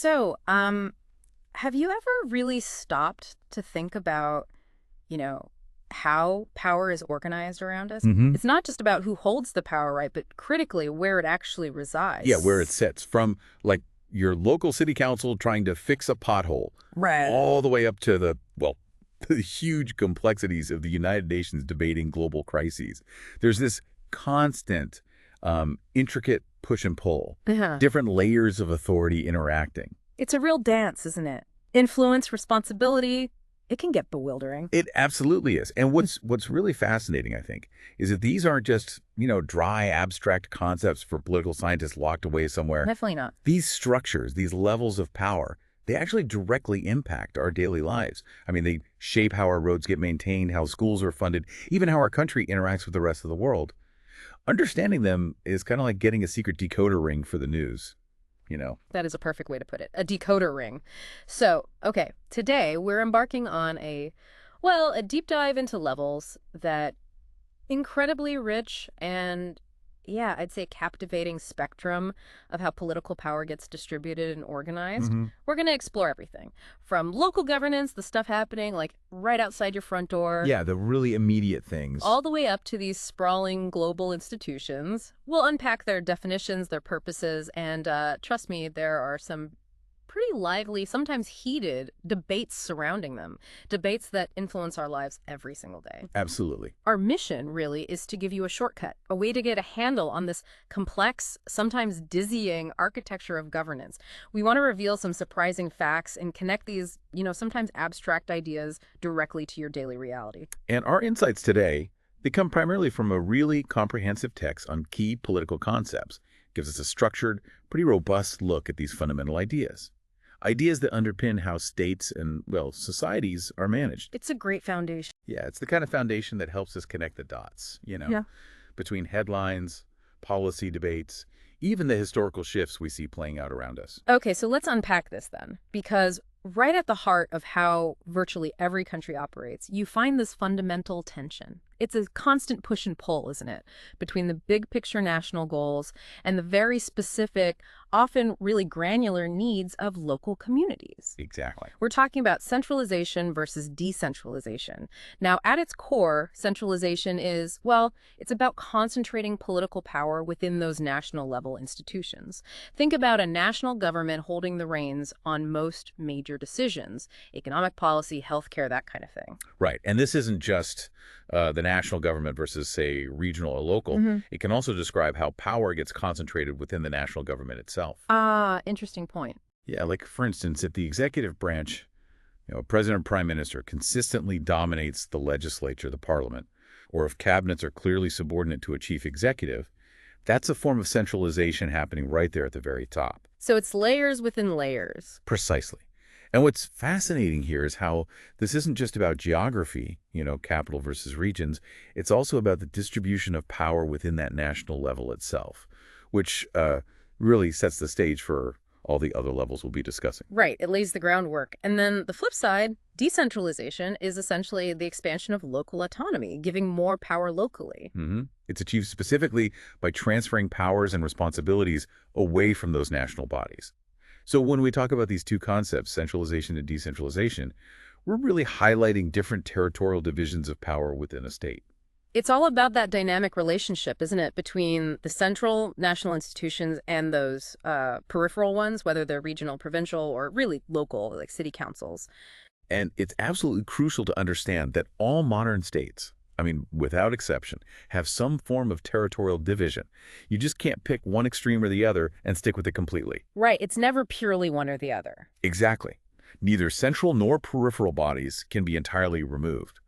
Have you ever really stopped to think about, you know, how power is organized around us? hmm It's not just about who holds the power, right, but critically where it actually Yeah, where it resides. sits from like your local city council trying to fix a pothole Right. all the way up to well, the huge complexities of the United Nations debating global crises. There's this constant, intricate push and pull, Yeah. different layers of authority interacting. It's a real dance, isn't it? Influence, responsibility, it can get bewildering. It absolutely is. And what's really fascinating, I think, is that these aren't just, dry, abstract concepts for political scientists locked away somewhere. Definitely not. These structures, these levels of power, they actually directly impact our daily lives. I mean, they shape how our roads get maintained, how schools are funded, even how our country interacts with the rest of the world. Understanding them is kind of like getting a secret decoder ring for the news, you know? That is a perfect way to put it. A decoder ring. So, okay, today we're embarking on a deep dive into levels that incredibly rich and, yeah, I'd say captivating spectrum of how political power gets distributed and organized. hmm We're going to explore everything from local governance, the stuff happening like right outside your front door, Yeah, the really immediate things. all the way up to these sprawling global institutions. We'll unpack their definitions, their purposes, and trust me, there are some pretty lively, sometimes heated debates surrounding them, debates that influence our lives every single day. Absolutely. Our mission, really, is to give you a shortcut, a way to get a handle on this complex, sometimes dizzying architecture of governance. We want to reveal some surprising facts and connect these, sometimes abstract ideas directly to your daily reality. And our insights today, they come primarily from a really comprehensive text on key political concepts. It gives us a structured, pretty robust look at these fundamental ideas. Ideas that underpin how states and, well, societies are managed. It's a great foundation. Yeah, it's the kind of foundation that helps us connect the dots, Yeah. between headlines, policy debates, even the historical shifts we see playing out around us. Okay, so let's unpack this then, because right at the heart of how virtually every country operates, you find this fundamental tension. It's a constant push and pull, isn't it, between the big picture national goals and the very specific, often really granular needs of local communities. Exactly. We're talking about centralization versus decentralization. Now, at its core, centralization is, well, it's about concentrating political power within those national level institutions. Think about a national government holding the reins on most major decisions, economic policy, healthcare, that kind of thing. Right. And this isn't just the national government versus, say, regional or local. It can also describe how power gets concentrated within the national government itself. Ah, interesting point. Yeah, like, for instance, if the executive branch, a president or prime minister consistently dominates the legislature, the parliament, or if cabinets are clearly subordinate to a chief executive, that's a form of centralization happening right there at the very top. So it's layers within layers. Precisely. And what's fascinating here is how this isn't just about geography, capital versus regions. It's also about the distribution of power within that national level itself, which really sets the stage for all the other levels we'll be discussing. Right, it lays the groundwork. And then the flip side, decentralization is essentially the expansion of local autonomy, giving more power locally. It's achieved specifically by transferring powers and responsibilities away from those national bodies. So when we talk about these two concepts, centralization and decentralization, we're really highlighting different territorial divisions of power within a state. It's all about that dynamic relationship, isn't it, between the central national institutions and those peripheral ones, whether they're regional, provincial, or really local, like city councils. And it's absolutely crucial to understand that all modern states, I mean, without exception, have some form of territorial division. You just can't pick one extreme or the other and stick with it completely. Right, it's never purely one or the other. Exactly. Neither central nor peripheral bodies can be entirely removed.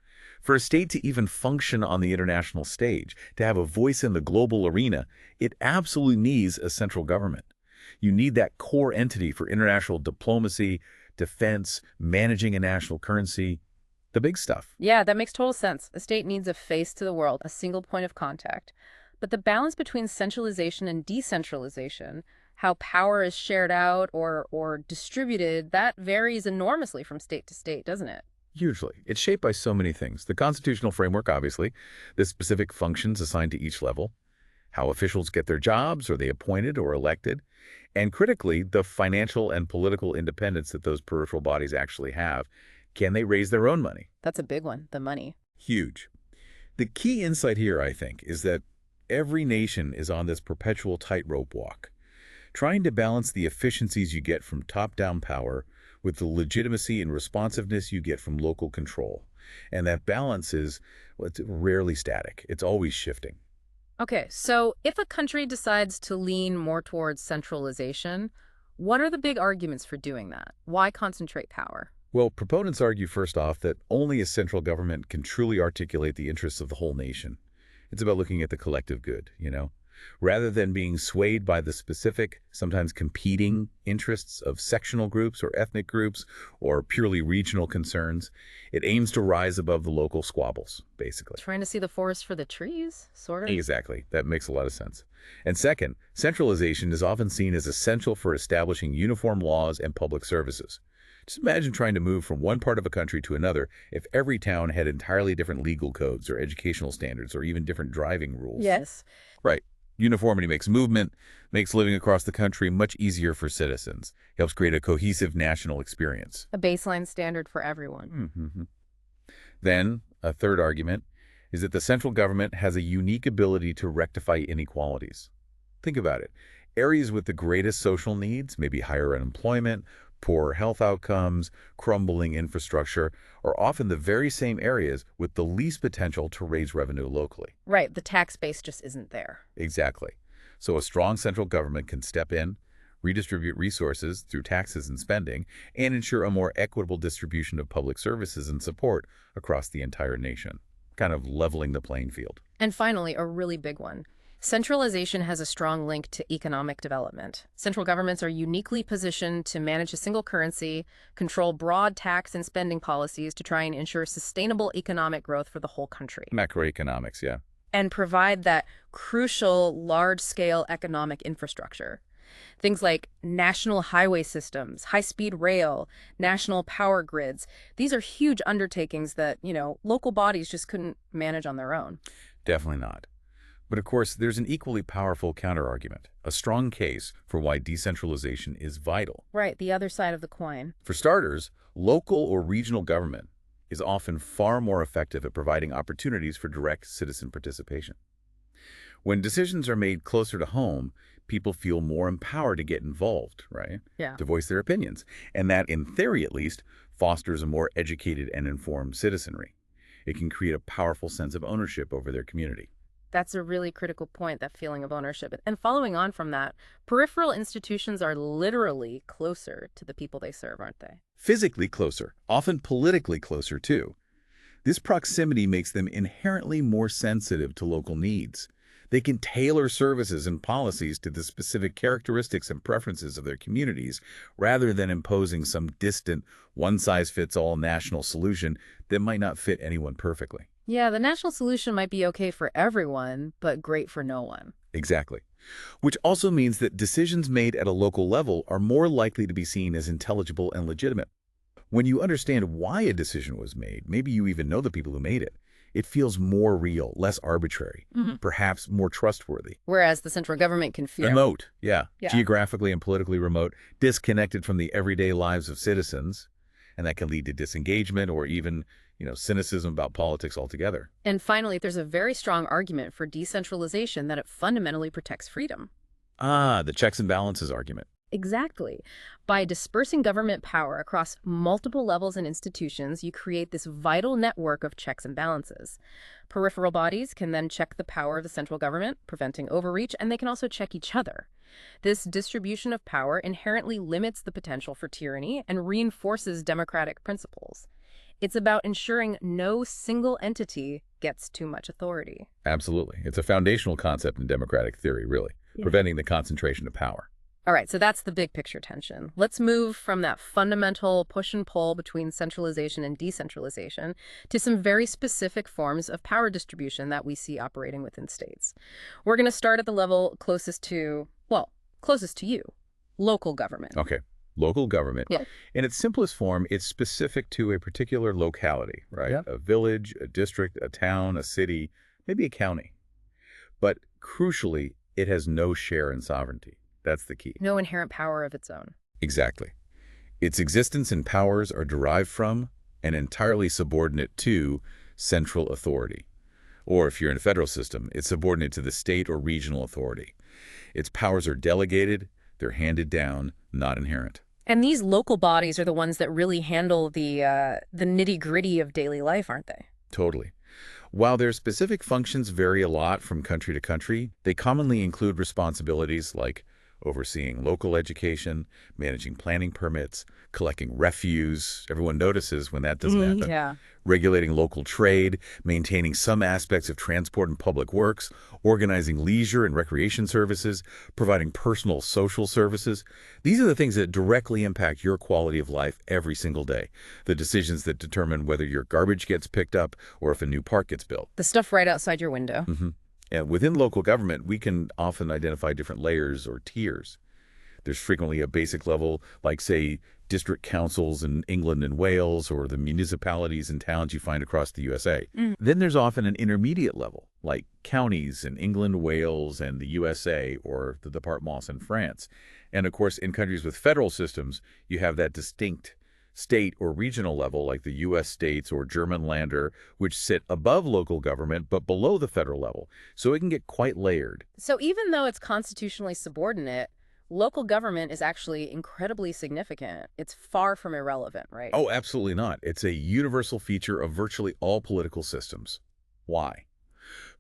For a state to even function on the international stage, to have a voice in the global arena, it absolutely needs a central government. You need that core entity for international diplomacy, defense, managing a national currency, the big stuff. Yeah, that makes total sense. A state needs a face to the world, a single point of contact. But the balance between centralization and decentralization, how power is shared out or distributed, that varies enormously from state to state, doesn't it? Hugely. It's shaped by so many things. The constitutional framework, obviously, the specific functions assigned to each level, how officials get their jobs, are they appointed or elected, And critically, the financial and political independence that those peripheral bodies actually have. Can they raise their own money? That's a big one, the money. Huge. The key insight here, I think, is that every nation is on this perpetual tightrope walk, trying to balance the efficiencies you get from top-down power with the legitimacy and responsiveness you get from local control. And that balance is, well, it's rarely static. It's always shifting. Okay, so if a country decides to lean more towards centralization, what are the big arguments for doing that? Why concentrate power? Well, proponents argue first off that only a central government can truly articulate the interests of the whole nation. It's about looking at the collective good, rather than being swayed by the specific, sometimes competing interests of sectional groups or ethnic groups or purely regional concerns. It aims to rise above the local squabbles, basically. Trying to see the forest for the trees, sort of? Exactly. That makes a lot of sense. And second, centralization is often seen as essential for establishing uniform laws and public services. Just imagine trying to move from one part of a country to another if every town had entirely different legal codes or educational standards or even different driving rules. Yes. Right. Uniformity makes movement, makes living across the country much easier for citizens, helps create a cohesive national experience. A baseline standard for everyone. Mm-hmm. Then, a third argument is that the central government has a unique ability to rectify inequalities. Think about it. Areas with the greatest social needs, maybe higher unemployment, poor health outcomes, crumbling infrastructure, are often the very same areas with the least potential to raise revenue locally. Right, the tax base just isn't there. Exactly. So a strong central government can step in, redistribute resources through taxes and spending, and ensure a more equitable distribution of public services and support across the entire nation, kind of leveling the playing field. And finally, a really big one. Centralization has a strong link to economic development. Central governments are uniquely positioned to manage a single currency, control broad tax and spending policies to try and ensure sustainable economic growth for the whole country. Macroeconomics, yeah. And provide that crucial large-scale economic infrastructure. Things like national highway systems, high-speed rail, national power grids. These are huge undertakings that, local bodies just couldn't manage on their own. Definitely not. But of course, there's an equally powerful counterargument, a strong case for why decentralization is vital. Right, the other side of the coin. For starters, local or regional government is often far more effective at providing opportunities for direct citizen participation. When decisions are made closer to home, people feel more empowered to get involved, right? Yeah. To voice their opinions. And that, in theory at least, fosters a more educated and informed citizenry. It can create a powerful sense of ownership over their community. That's a really critical point, that feeling of ownership. And following on from that, peripheral institutions are literally closer to the people they serve, aren't they? Physically closer, often politically closer too. This proximity makes them inherently more sensitive to local needs. They can tailor services and policies to the specific characteristics and preferences of their communities rather than imposing some distant, one-size-fits-all national solution that might not fit anyone perfectly. Yeah, the national solution might be okay for everyone, but great for no one. Exactly. Which also means that decisions made at a local level are more likely to be seen as intelligible and legitimate. When you understand why a decision was made, maybe you even know the people who made it, it feels more real, less arbitrary, perhaps more trustworthy. Whereas the central government can feel Remote, yeah. Yeah. Geographically and politically remote, disconnected from the everyday lives of citizens, and that can lead to disengagement or even cynicism about politics altogether. And finally, there's a very strong argument for decentralization that it fundamentally protects freedom. Ah, the checks and balances argument. Exactly. By dispersing government power across multiple levels and institutions, you create this vital network of checks and balances. Peripheral bodies can then check the power of the central government, preventing overreach, and they can also check each other. This distribution of power inherently limits the potential for tyranny and reinforces democratic principles. It's about ensuring no single entity gets too much authority. Absolutely. It's a foundational concept in democratic theory, really, preventing the concentration of power. All right, so that's the big picture tension. Let's move from that fundamental push and pull between centralization and decentralization to some very specific forms of power distribution that we see operating within states. We're going to start at the level closest to you, local government. Okay. Local government. Yeah. In its simplest form, it's specific to a particular locality, right? Yeah. A village, a district, a town, a city, maybe a county. But crucially, it has no share in sovereignty. That's the key. No inherent power of its own. Exactly. Its existence and powers are derived from and entirely subordinate to central authority. Or if you're in a federal system, it's subordinate to the state or regional authority. Its powers are delegated, they're handed down, not inherent. And these local bodies are the ones that really handle the nitty-gritty of daily life, aren't they? Totally. While their specific functions vary a lot from country to country, they commonly include responsibilities like overseeing local education, managing planning permits, collecting refuse. Everyone notices when that doesn't happen. Yeah. Regulating local trade, maintaining some aspects of transport and public works, organizing leisure and recreation services, providing personal social services. These are the things that directly impact your quality of life every single day. The decisions that determine whether your garbage gets picked up or if a new park gets built. The stuff right outside your window. And within local government, we can often identify different layers or tiers. There's frequently a basic level, like, say, district councils in England and Wales, or the municipalities and towns you find across the USA. Then there's often an intermediate level, like counties in England, Wales, and the USA, or the départements in France. And of course, in countries with federal systems, you have that distinct state or regional level, like the U.S. states or German Länder, which sit above local government but below the federal level. So it can get quite layered. So even though it's constitutionally subordinate, local government is actually incredibly significant. It's far from irrelevant, right? Oh, absolutely not. It's a universal feature of virtually all political systems. Why?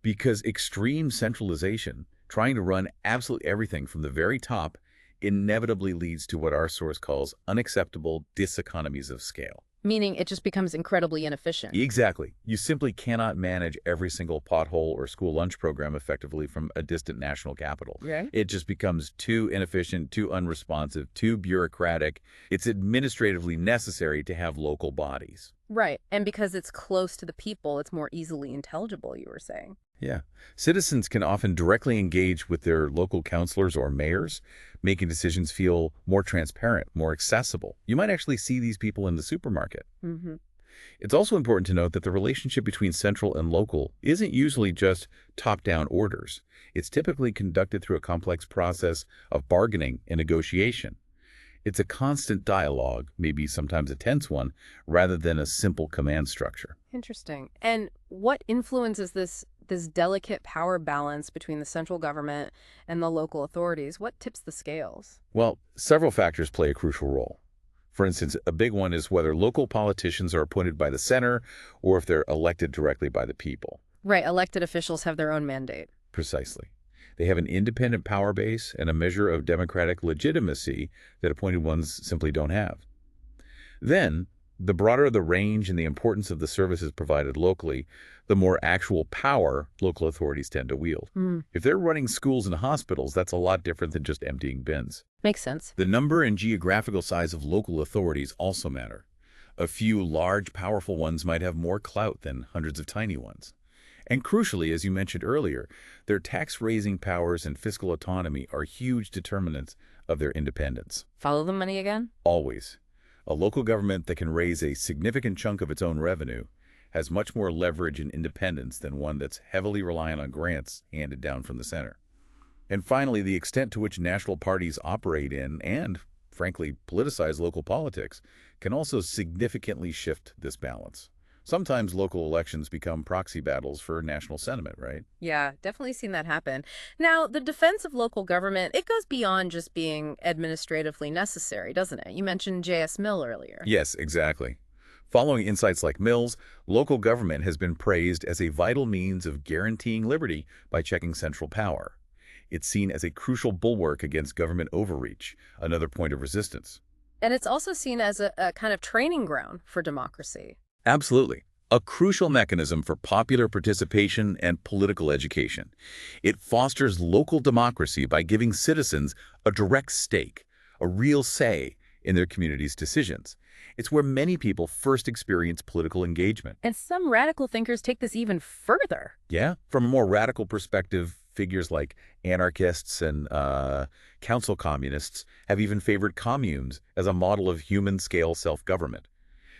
Because extreme centralization, trying to run absolutely everything from the very top, inevitably leads to what our source calls unacceptable diseconomies of scale. Meaning it just becomes incredibly inefficient. Exactly. You simply cannot manage every single pothole or school lunch program effectively from a distant national capital. Right. It just becomes too inefficient, too unresponsive, too bureaucratic. It's administratively necessary to have local bodies. Right. And because it's close to the people, it's more easily intelligible, you were saying. Yeah. Citizens can often directly engage with their local councilors or mayors, making decisions feel more transparent, more accessible. You might actually see these people in the supermarket. It's also important to note that the relationship between central and local isn't usually just top-down orders. It's typically conducted through a complex process of bargaining and negotiation. It's a constant dialogue, maybe sometimes a tense one, rather than a simple command structure. Interesting. And what influences this delicate power balance between the central government and the local authorities? What tips the scales? Well, several factors play a crucial role. For instance, a big one is whether local politicians are appointed by the center or if they're elected directly by the people. Right. Elected officials have their own mandate. Precisely. They have an independent power base and a measure of democratic legitimacy that appointed ones simply don't have. Then, the broader the range and the importance of the services provided locally, the more actual power local authorities tend to wield. If they're running schools and hospitals, that's a lot different than just emptying bins. Makes sense. The number and geographical size of local authorities also matter. A few large, powerful ones might have more clout than hundreds of tiny ones. And crucially, as you mentioned earlier, their tax-raising powers and fiscal autonomy are huge determinants of their independence. Follow the money again? Always. A local government that can raise a significant chunk of its own revenue has much more leverage and independence than one that's heavily reliant on grants handed down from the center. And finally, the extent to which national parties operate in and, frankly, politicize local politics can also significantly shift this balance. Sometimes local elections become proxy battles for national sentiment, right? Yeah, definitely seen that happen. Now, the defense of local government, it goes beyond just being administratively necessary, doesn't it? You mentioned J.S. Mill earlier. Yes, exactly. Following insights like Mill's, local government has been praised as a vital means of guaranteeing liberty by checking central power. It's seen as a crucial bulwark against government overreach, another point of resistance. And it's also seen as a kind of training ground for democracy. Absolutely. A crucial mechanism for popular participation and political education. It fosters local democracy by giving citizens a direct stake, a real say in their community's decisions. It's where many people first experience political engagement. And some radical thinkers take this even further. Yeah, from a more radical perspective, figures like anarchists and council communists have even favored communes as a model of human-scale self-government.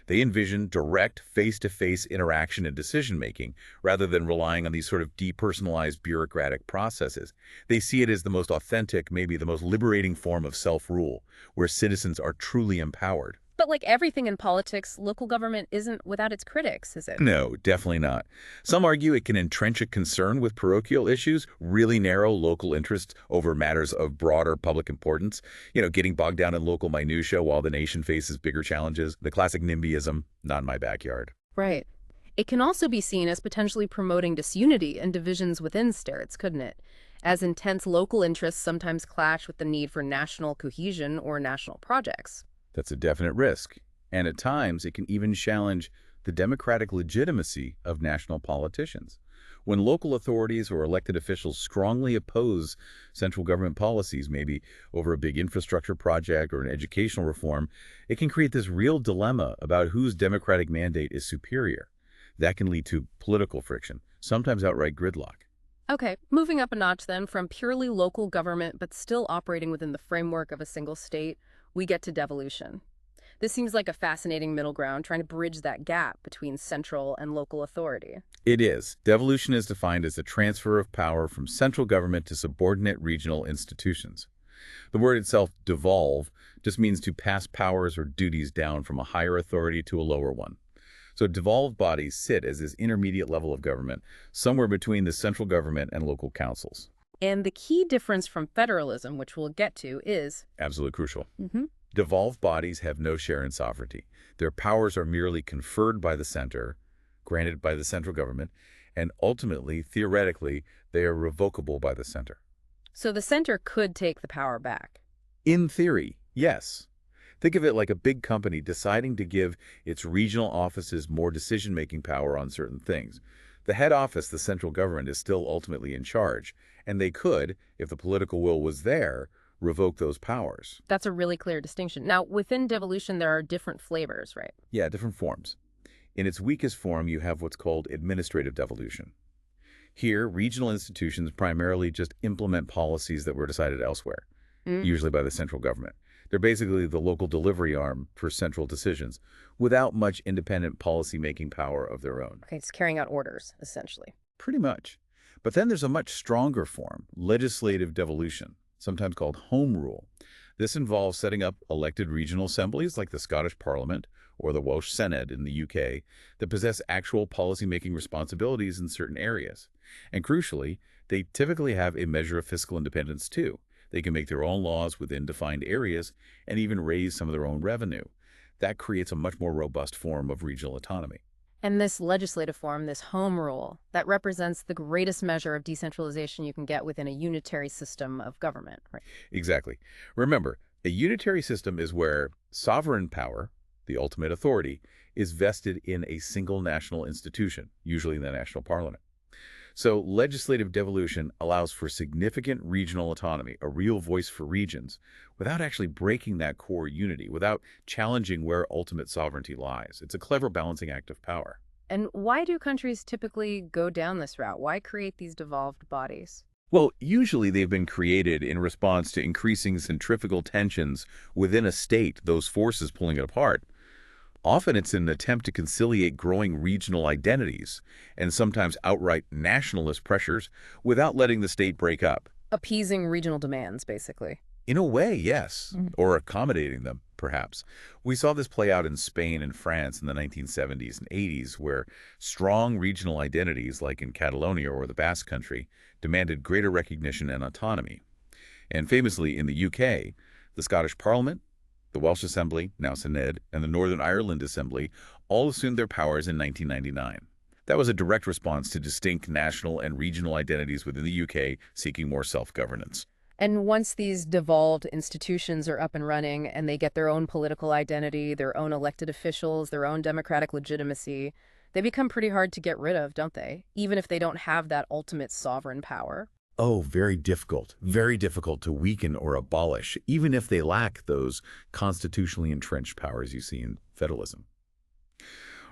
They envision direct, face-to-face interaction and decision-making, rather than relying on these sort of depersonalized bureaucratic processes. They see it as the most authentic, maybe the most liberating form of self-rule, where citizens are truly empowered. But like everything in politics, local government isn't without its critics, is it? No, definitely not. Some argue it can entrench a concern with parochial issues, really narrow local interests over matters of broader public importance, getting bogged down in local minutiae while the nation faces bigger challenges. The classic NIMBYism, not in my backyard. Right. It can also be seen as potentially promoting disunity and divisions within states, couldn't it? As intense local interests sometimes clash with the need for national cohesion or national projects. That's a definite risk. And at times, it can even challenge the democratic legitimacy of national politicians. When local authorities or elected officials strongly oppose central government policies, maybe over a big infrastructure project or an educational reform, it can create this real dilemma about whose democratic mandate is superior. That can lead to political friction, sometimes outright gridlock. Okay, moving up a notch then, from purely local government but still operating within the framework of a single state, we get to devolution. This seems like a fascinating middle ground, trying to bridge that gap between central and local authority. It is. Devolution is defined as the transfer of power from central government to subordinate regional institutions. The word itself, devolve, just means to pass powers or duties down from a higher authority to a lower one. So devolved bodies sit as this intermediate level of government, somewhere between the central government and local councils. And the key difference from federalism, which we'll get to, is Absolutely crucial. Mhm. Devolved bodies have no share in sovereignty. Their powers are merely conferred by the center, granted by the central government, and ultimately, theoretically, they are revocable by the center. So the center could take the power back. In theory, yes. Think of it like a big company deciding to give its regional offices more decision-making power on certain things. The head office, the central government, is still ultimately in charge, and they could, if the political will was there, revoke those powers. That's a really clear distinction. Now, within devolution, there are different flavors, right? Yeah, different forms. In its weakest form, you have what's called administrative devolution. Here, regional institutions primarily just implement policies that were decided elsewhere, usually by the central government. They're basically the local delivery arm for central decisions, without much independent policy-making power of their own. Okay, it's carrying out orders, essentially. Pretty much. But then there's a much stronger form, legislative devolution, sometimes called home rule. This involves setting up elected regional assemblies like the Scottish Parliament or the Welsh Senedd in the UK that possess actual policy-making responsibilities in certain areas. And crucially, they typically have a measure of fiscal independence too. They can make their own laws within defined areas and even raise some of their own revenue. That creates a much more robust form of regional autonomy. And this legislative form, this home rule, that represents the greatest measure of decentralization you can get within a unitary system of government, right? Exactly. Remember, a unitary system is where sovereign power, the ultimate authority, is vested in a single national institution, usually the national parliament. So legislative devolution allows for significant regional autonomy, a real voice for regions, without actually breaking that core unity, without challenging where ultimate sovereignty lies. It's a clever balancing act of power. And why do countries typically go down this route? Why create these devolved bodies? Well, usually they've been created in response to increasing centrifugal tensions within a state, those forces pulling it apart. Often it's an attempt to conciliate growing regional identities and sometimes outright nationalist pressures without letting the state break up. Appeasing regional demands, basically. In a way, yes, or accommodating them, perhaps. We saw this play out in Spain and France in the 1970s and 80s, where strong regional identities, like in Catalonia or the Basque Country, demanded greater recognition and autonomy. And famously, in the UK, the Scottish Parliament, the Welsh Assembly, now Senedd, and the Northern Ireland Assembly all assumed their powers in 1999. That was a direct response to distinct national and regional identities within the UK seeking more self-governance. And once these devolved institutions are up and running and they get their own political identity, their own elected officials, their own democratic legitimacy, they become pretty hard to get rid of, don't they? Even if they don't have that ultimate sovereign power. Oh, very difficult to weaken or abolish, even if they lack those constitutionally entrenched powers you see in federalism.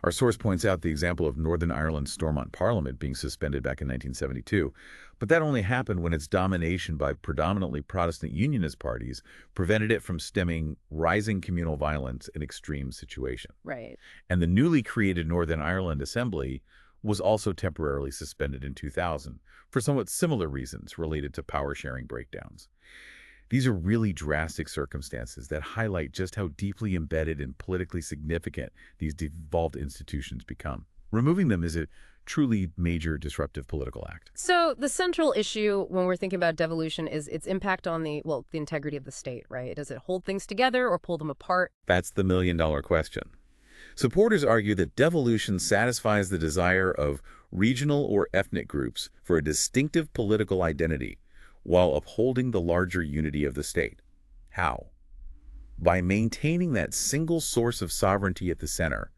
Our source points out the example of Northern Ireland's Stormont Parliament being suspended back in 1972, but that only happened when its domination by predominantly Protestant Unionist parties prevented it from stemming rising communal violence in extreme situations. Right. And the newly created Northern Ireland Assembly was also temporarily suspended in 2000 for somewhat similar reasons related to power-sharing breakdowns. These are really drastic circumstances that highlight just how deeply embedded and politically significant these devolved institutions become. Removing them is a truly major disruptive political act. So the central issue when we're thinking about devolution is its impact on the integrity of the state, right? Does it hold things together or pull them apart? That's the million-dollar question. Supporters argue that devolution satisfies the desire of regional or ethnic groups for a distinctive political identity while upholding the larger unity of the state. How? By maintaining that single source of sovereignty at the center.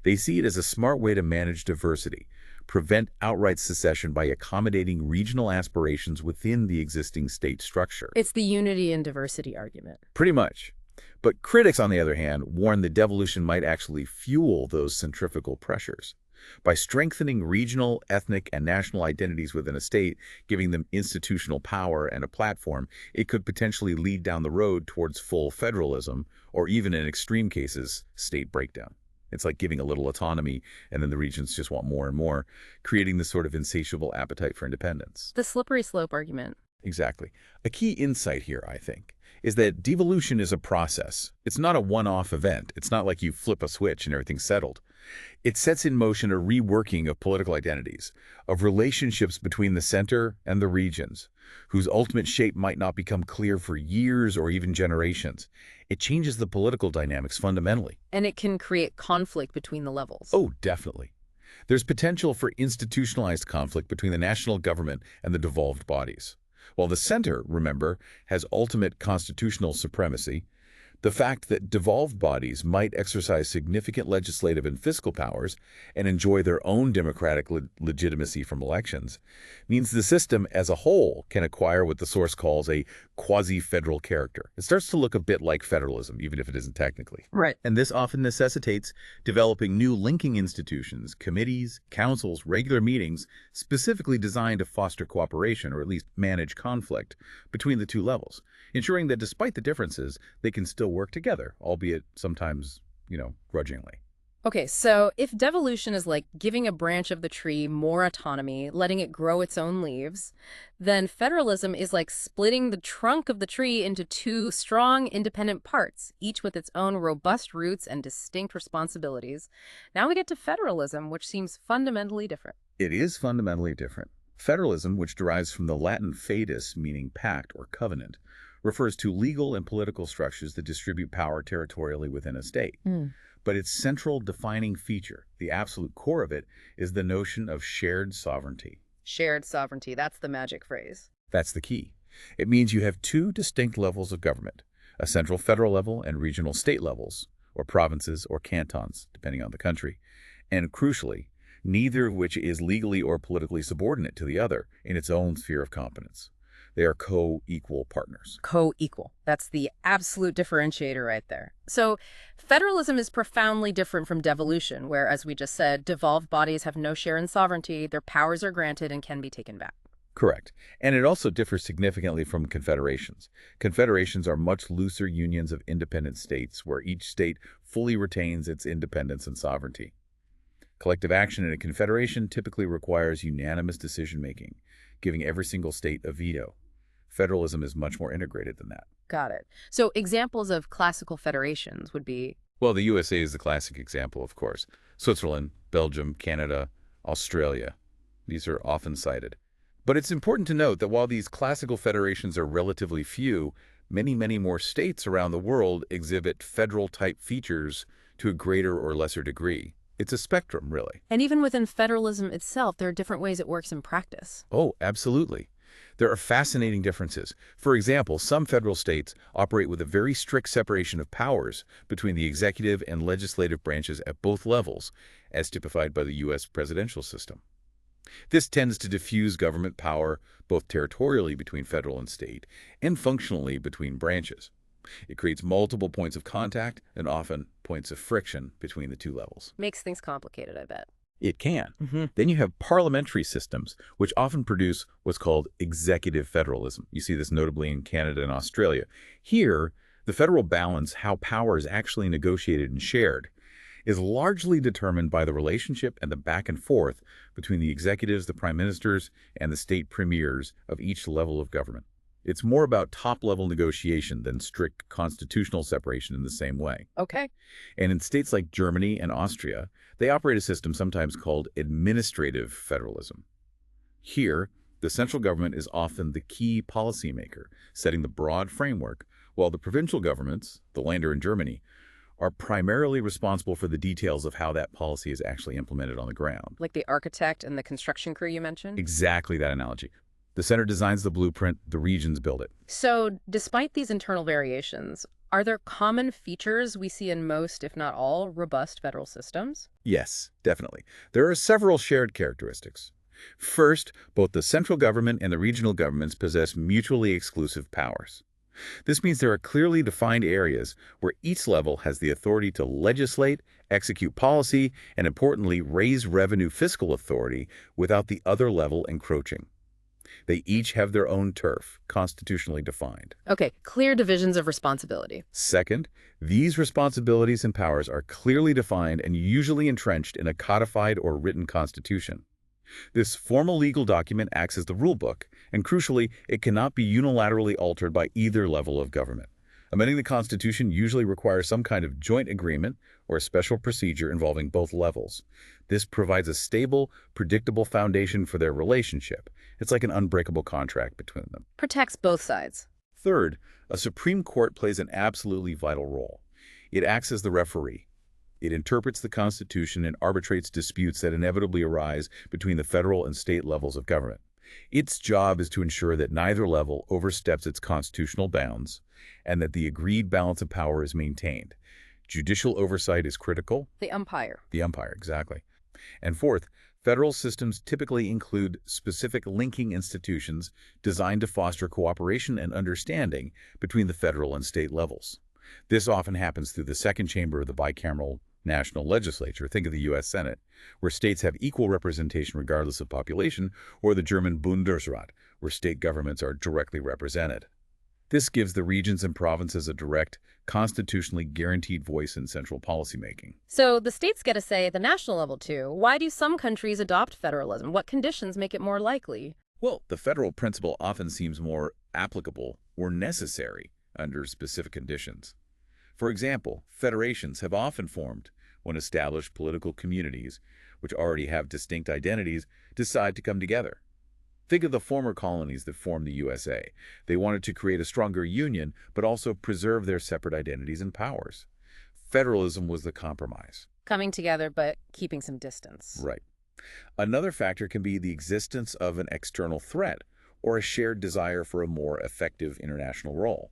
They see it as a smart way to manage diversity, prevent outright secession by accommodating regional aspirations within the existing state structure. It's the unity and diversity argument. Pretty much. But critics, on the other hand, warn that devolution might actually fuel those centrifugal pressures. By strengthening regional, ethnic, and national identities within a state, giving them institutional power and a platform, it could potentially lead down the road towards full federalism, or even in extreme cases, state breakdown. It's like giving a little autonomy, and then the regions just want more and more, creating this sort of insatiable appetite for independence. The slippery slope argument. Exactly. A key insight here, I think, is that devolution is a process. It's not a one-off event. It's not like you flip a switch and everything's settled. It sets in motion a reworking of political identities, of relationships between the center and the regions, whose ultimate shape might not become clear for years or even generations. It changes the political dynamics fundamentally. And it can create conflict between the levels. Oh, definitely. There's potential for institutionalized conflict between the national government and the devolved bodies. While the center, remember, has ultimate constitutional supremacy, the fact that devolved bodies might exercise significant legislative and fiscal powers and enjoy their own democratic legitimacy from elections means the system as a whole can acquire what the source calls a quasi-federal character. It starts to look a bit like federalism, even if it isn't technically. Right. And this often necessitates developing new linking institutions, committees, councils, regular meetings, specifically designed to foster cooperation or at least manage conflict between the two levels, ensuring that despite the differences, they can still work together, albeit sometimes, grudgingly. Okay, so if devolution is like giving a branch of the tree more autonomy, letting it grow its own leaves, then federalism is like splitting the trunk of the tree into two strong, independent parts, each with its own robust roots and distinct responsibilities. Now we get to federalism, which seems fundamentally different. It is fundamentally different. Federalism, which derives from the Latin fedus, meaning pact or covenant, refers to legal and political structures that distribute power territorially within a state. But its central defining feature, the absolute core of it, is the notion of shared sovereignty. Shared sovereignty, that's the magic phrase. That's the key. It means you have two distinct levels of government, a central federal level and regional state levels, or provinces or cantons, depending on the country. And crucially, neither of which is legally or politically subordinate to the other in its own sphere of competence. They are co-equal partners. Co-equal. That's the absolute differentiator right there. So federalism is profoundly different from devolution, where, as we just said, devolved bodies have no share in sovereignty, their powers are granted and can be taken back. Correct. And it also differs significantly from confederations. Confederations are much looser unions of independent states, where each state fully retains its independence and sovereignty. Collective action in a confederation typically requires unanimous decision-making, giving every single state a veto. Federalism is much more integrated than that. Got it. So examples of classical federations would be? Well, the USA is the classic example, of course. Switzerland, Belgium, Canada, Australia. These are often cited. But it's important to note that while these classical federations are relatively few, many, many more states around the world exhibit federal-type features to a greater or lesser degree. It's a spectrum, really. And even within federalism itself, there are different ways it works in practice. Oh, absolutely. There are fascinating differences. For example, some federal states operate with a very strict separation of powers between the executive and legislative branches at both levels, as typified by the U.S. presidential system. This tends to diffuse government power both territorially between federal and state and functionally between branches. It creates multiple points of contact and often points of friction between the two levels. Makes things complicated, I bet. It can. Mm-hmm. Then you have parliamentary systems, which often produce what's called executive federalism. You see this notably in Canada and Australia. Here, the federal balance, how power is actually negotiated and shared, is largely determined by the relationship and the back and forth between the executives, the prime ministers, and the state premiers of each level of government. It's more about top-level negotiation than strict constitutional separation in the same way. Okay. And in states like Germany and Austria, they operate a system sometimes called administrative federalism. Here, the central government is often the key policymaker, setting the broad framework, while the provincial governments, the Länder in Germany, are primarily responsible for the details of how that policy is actually implemented on the ground. Like the architect and the construction crew you mentioned? Exactly that analogy. The center designs the blueprint, the regions build it. So, despite these internal variations, are there common features we see in most, if not all, robust federal systems? Yes, definitely. There are several shared characteristics. First, both the central government and the regional governments possess mutually exclusive powers. This means there are clearly defined areas where each level has the authority to legislate, execute policy, and importantly, raise revenue fiscal authority without the other level encroaching. They each have their own turf, constitutionally defined. Okay, clear divisions of responsibility. Second, these responsibilities and powers are clearly defined and usually entrenched in a codified or written constitution. This formal legal document acts as the rule book, and crucially, it cannot be unilaterally altered by either level of government. Amending the Constitution usually requires some kind of joint agreement or a special procedure involving both levels. This provides a stable, predictable foundation for their relationship. It's like an unbreakable contract between them. Protects both sides. Third, a Supreme Court plays an absolutely vital role. It acts as the referee. It interprets the Constitution and arbitrates disputes that inevitably arise between the federal and state levels of government. Its job is to ensure that neither level oversteps its constitutional bounds and that the agreed balance of power is maintained. Judicial oversight is critical. The umpire. The umpire, exactly. And fourth, federal systems typically include specific linking institutions designed to foster cooperation and understanding between the federal and state levels. This often happens through the second chamber of the bicameral national legislature, think of the U.S. Senate, where states have equal representation regardless of population, or the German Bundesrat, where state governments are directly represented. This gives the regions and provinces a direct, constitutionally guaranteed voice in central policymaking. So the states get a say at the national level too. Why do some countries adopt federalism? What conditions make it more likely? Well, the federal principle often seems more applicable or necessary under specific conditions. For example, federations have often formed when established political communities, which already have distinct identities, decide to come together. Think of the former colonies that formed the USA. They wanted to create a stronger union, but also preserve their separate identities and powers. Federalism was the compromise. Coming together, but keeping some distance. Right. Another factor can be the existence of an external threat or a shared desire for a more effective international role.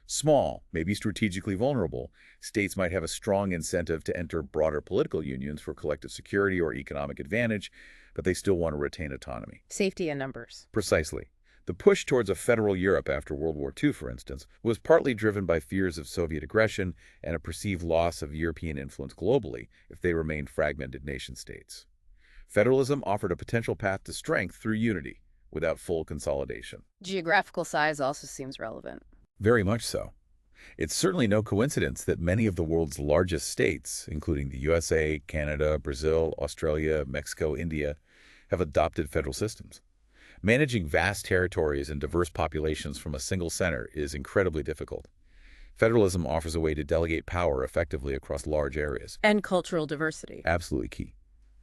Small, maybe strategically vulnerable, states might have a strong incentive to enter broader political unions for collective security or economic advantage, but they still want to retain autonomy. Safety in numbers. Precisely. The push towards a federal Europe after World War II, for instance, was partly driven by fears of Soviet aggression and a perceived loss of European influence globally if they remained fragmented nation-states. Federalism offered a potential path to strength through unity, without full consolidation. Geographical size also seems relevant. Very much so. It's certainly no coincidence that many of the world's largest states, including the USA, Canada, Brazil, Australia, Mexico, India, have adopted federal systems. Managing vast territories and diverse populations from a single center is incredibly difficult. Federalism offers a way to delegate power effectively across large areas. And cultural diversity. Absolutely key.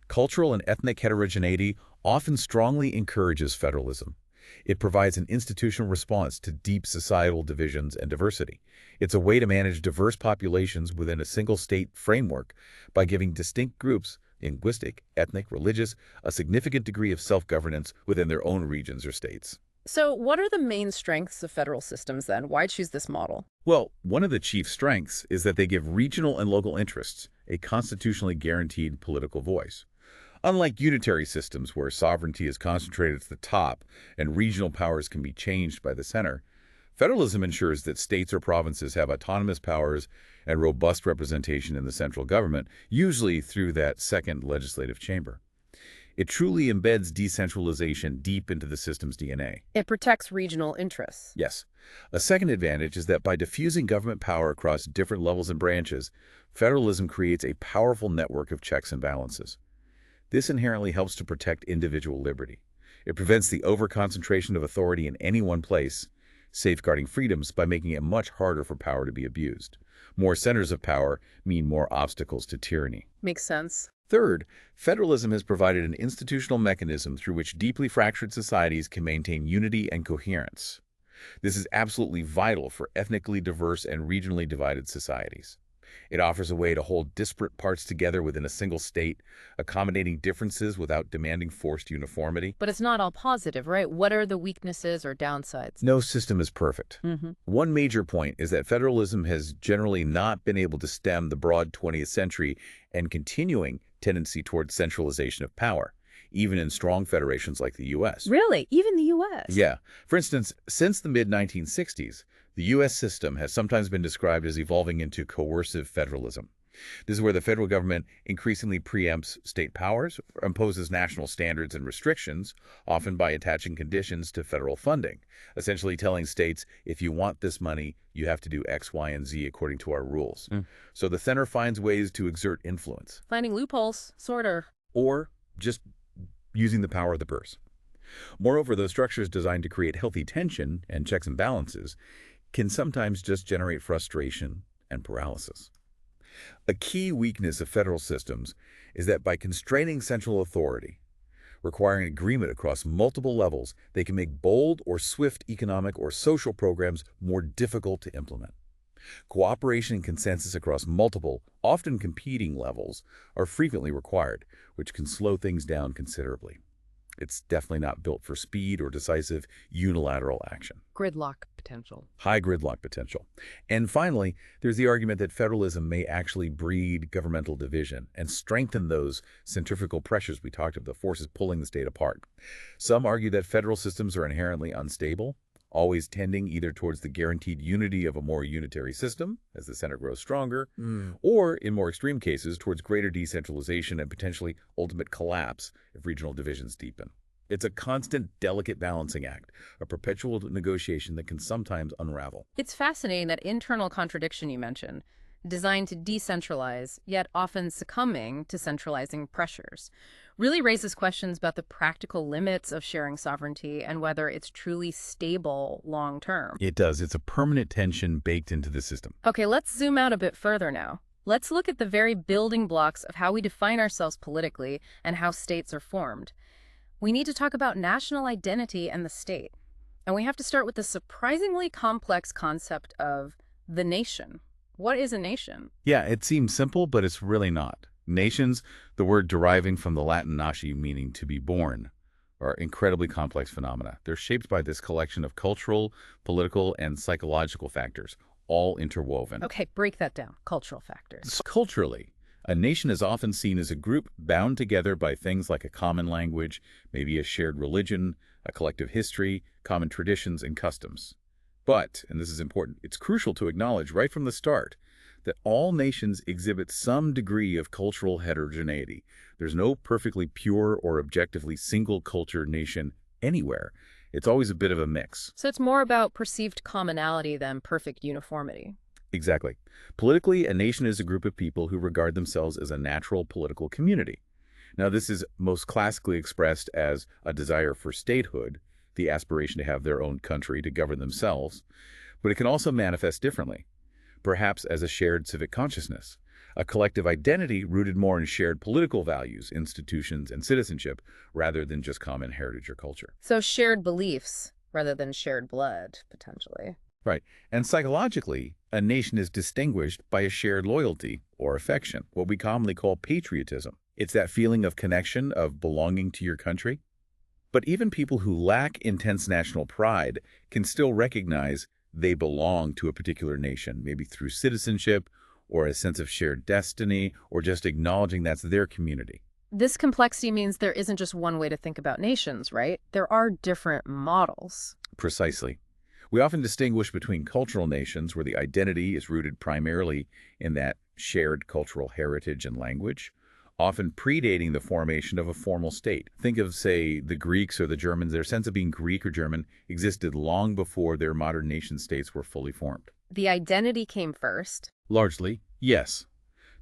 Cultural and ethnic heterogeneity often strongly encourages federalism. It provides an institutional response to deep societal divisions and diversity. It's a way to manage diverse populations within a single state framework by giving distinct groups, linguistic, ethnic, religious, a significant degree of self-governance within their own regions or states. So what are the main strengths of federal systems then? Why choose this model? Well, one of the chief strengths is that they give regional and local interests a constitutionally guaranteed political voice. Unlike unitary systems where sovereignty is concentrated at the top and regional powers can be changed by the center, Federalism ensures that states or provinces have autonomous powers and robust representation in the central government, usually through that second legislative chamber. It truly embeds decentralization deep into the system's DNA. It protects regional interests. Yes. A second advantage is that by diffusing government power across different levels and branches, federalism creates a powerful network of checks and balances. This inherently helps to protect individual liberty. It prevents the overconcentration of authority in any one place, safeguarding freedoms by making it much harder for power to be abused. More centers of power mean more obstacles to tyranny. Makes sense. Third, federalism has provided an institutional mechanism through which deeply fractured societies can maintain unity and coherence. This is absolutely vital for ethnically diverse and regionally divided societies. It offers a way to hold disparate parts together within a single state, accommodating differences without demanding forced uniformity. But it's not all positive, right? What are the weaknesses or downsides? No system is perfect. One major point is that federalism has generally not been able to stem the broad 20th century and continuing tendency toward centralization of power, even in strong federations like the U.S. Really? Even the U.S.? Yeah. For instance, since the mid-1960s, the U.S. system has sometimes been described as evolving into coercive federalism. This is where the federal government increasingly preempts state powers, imposes national standards and restrictions, often by attaching conditions to federal funding, essentially telling states, if you want this money, you have to do X, Y, and Z according to our rules. So the center finds ways to exert influence. Finding loopholes, sort of. Or just using the power of the purse. Moreover, those structures designed to create healthy tension and checks and balances can sometimes just generate frustration and paralysis. A key weakness of federal systems is that by constraining central authority, requiring agreement across multiple levels, they can make bold or swift economic or social programs more difficult to implement. Cooperation and consensus across multiple, often competing levels are frequently required, which can slow things down considerably. It's definitely not built for speed or decisive unilateral action. Gridlock potential. High gridlock potential. And finally, there's the argument that federalism may actually breed governmental division and strengthen those centrifugal pressures we talked about, the forces pulling the state apart. Some argue that federal systems are inherently unstable, always tending either towards the guaranteed unity of a more unitary system as the center grows stronger, or in more extreme cases, towards greater decentralization and potentially ultimate collapse if regional divisions deepen. It's a constant, delicate balancing act, a perpetual negotiation that can sometimes unravel. It's fascinating that internal contradiction you mentioned, designed to decentralize, yet often succumbing to centralizing pressures, really raises questions about the practical limits of sharing sovereignty and whether it's truly stable long-term. It does. It's a permanent tension baked into the system. Okay, let's zoom out a bit further now. Let's look at the very building blocks of how we define ourselves politically and how states are formed. We need to talk about national identity and the state. And we have to start with the surprisingly complex concept of the nation. What is a nation? Yeah, it seems simple, but it's really not. Nations, the word deriving from the Latin nasci, meaning to be born, are incredibly complex phenomena. They're shaped by this collection of cultural, political, and psychological factors, all interwoven. Okay, break that down. Cultural factors. Culturally, a nation is often seen as a group bound together by things like a common language, maybe a shared religion, a collective history, common traditions, and customs. But, and this is important, it's crucial to acknowledge right from the start that all nations exhibit some degree of cultural heterogeneity. There's no perfectly pure or objectively single culture nation anywhere. It's always a bit of a mix. So it's more about perceived commonality than perfect uniformity. Exactly. Politically, a nation is a group of people who regard themselves as a natural political community. Now, this is most classically expressed as a desire for statehood, the aspiration to have their own country to govern themselves, but it can also manifest differently, perhaps as a shared civic consciousness, a collective identity rooted more in shared political values, institutions, and citizenship, rather than just common heritage or culture. So shared beliefs rather than shared blood, potentially. Right. And psychologically, a nation is distinguished by a shared loyalty or affection, what we commonly call patriotism. It's that feeling of connection, of belonging to your country. But even people who lack intense national pride can still recognize they belong to a particular nation, maybe through citizenship or a sense of shared destiny or just acknowledging that's their community. This complexity means there isn't just one way to think about nations, right? There are different models. Precisely. We often distinguish between cultural nations where the identity is rooted primarily in that shared cultural heritage and language, often predating the formation of a formal state. Think of, say, the Greeks or the Germans. Their sense of being Greek or German existed long before their modern nation-states were fully formed. The identity came first. Largely, yes.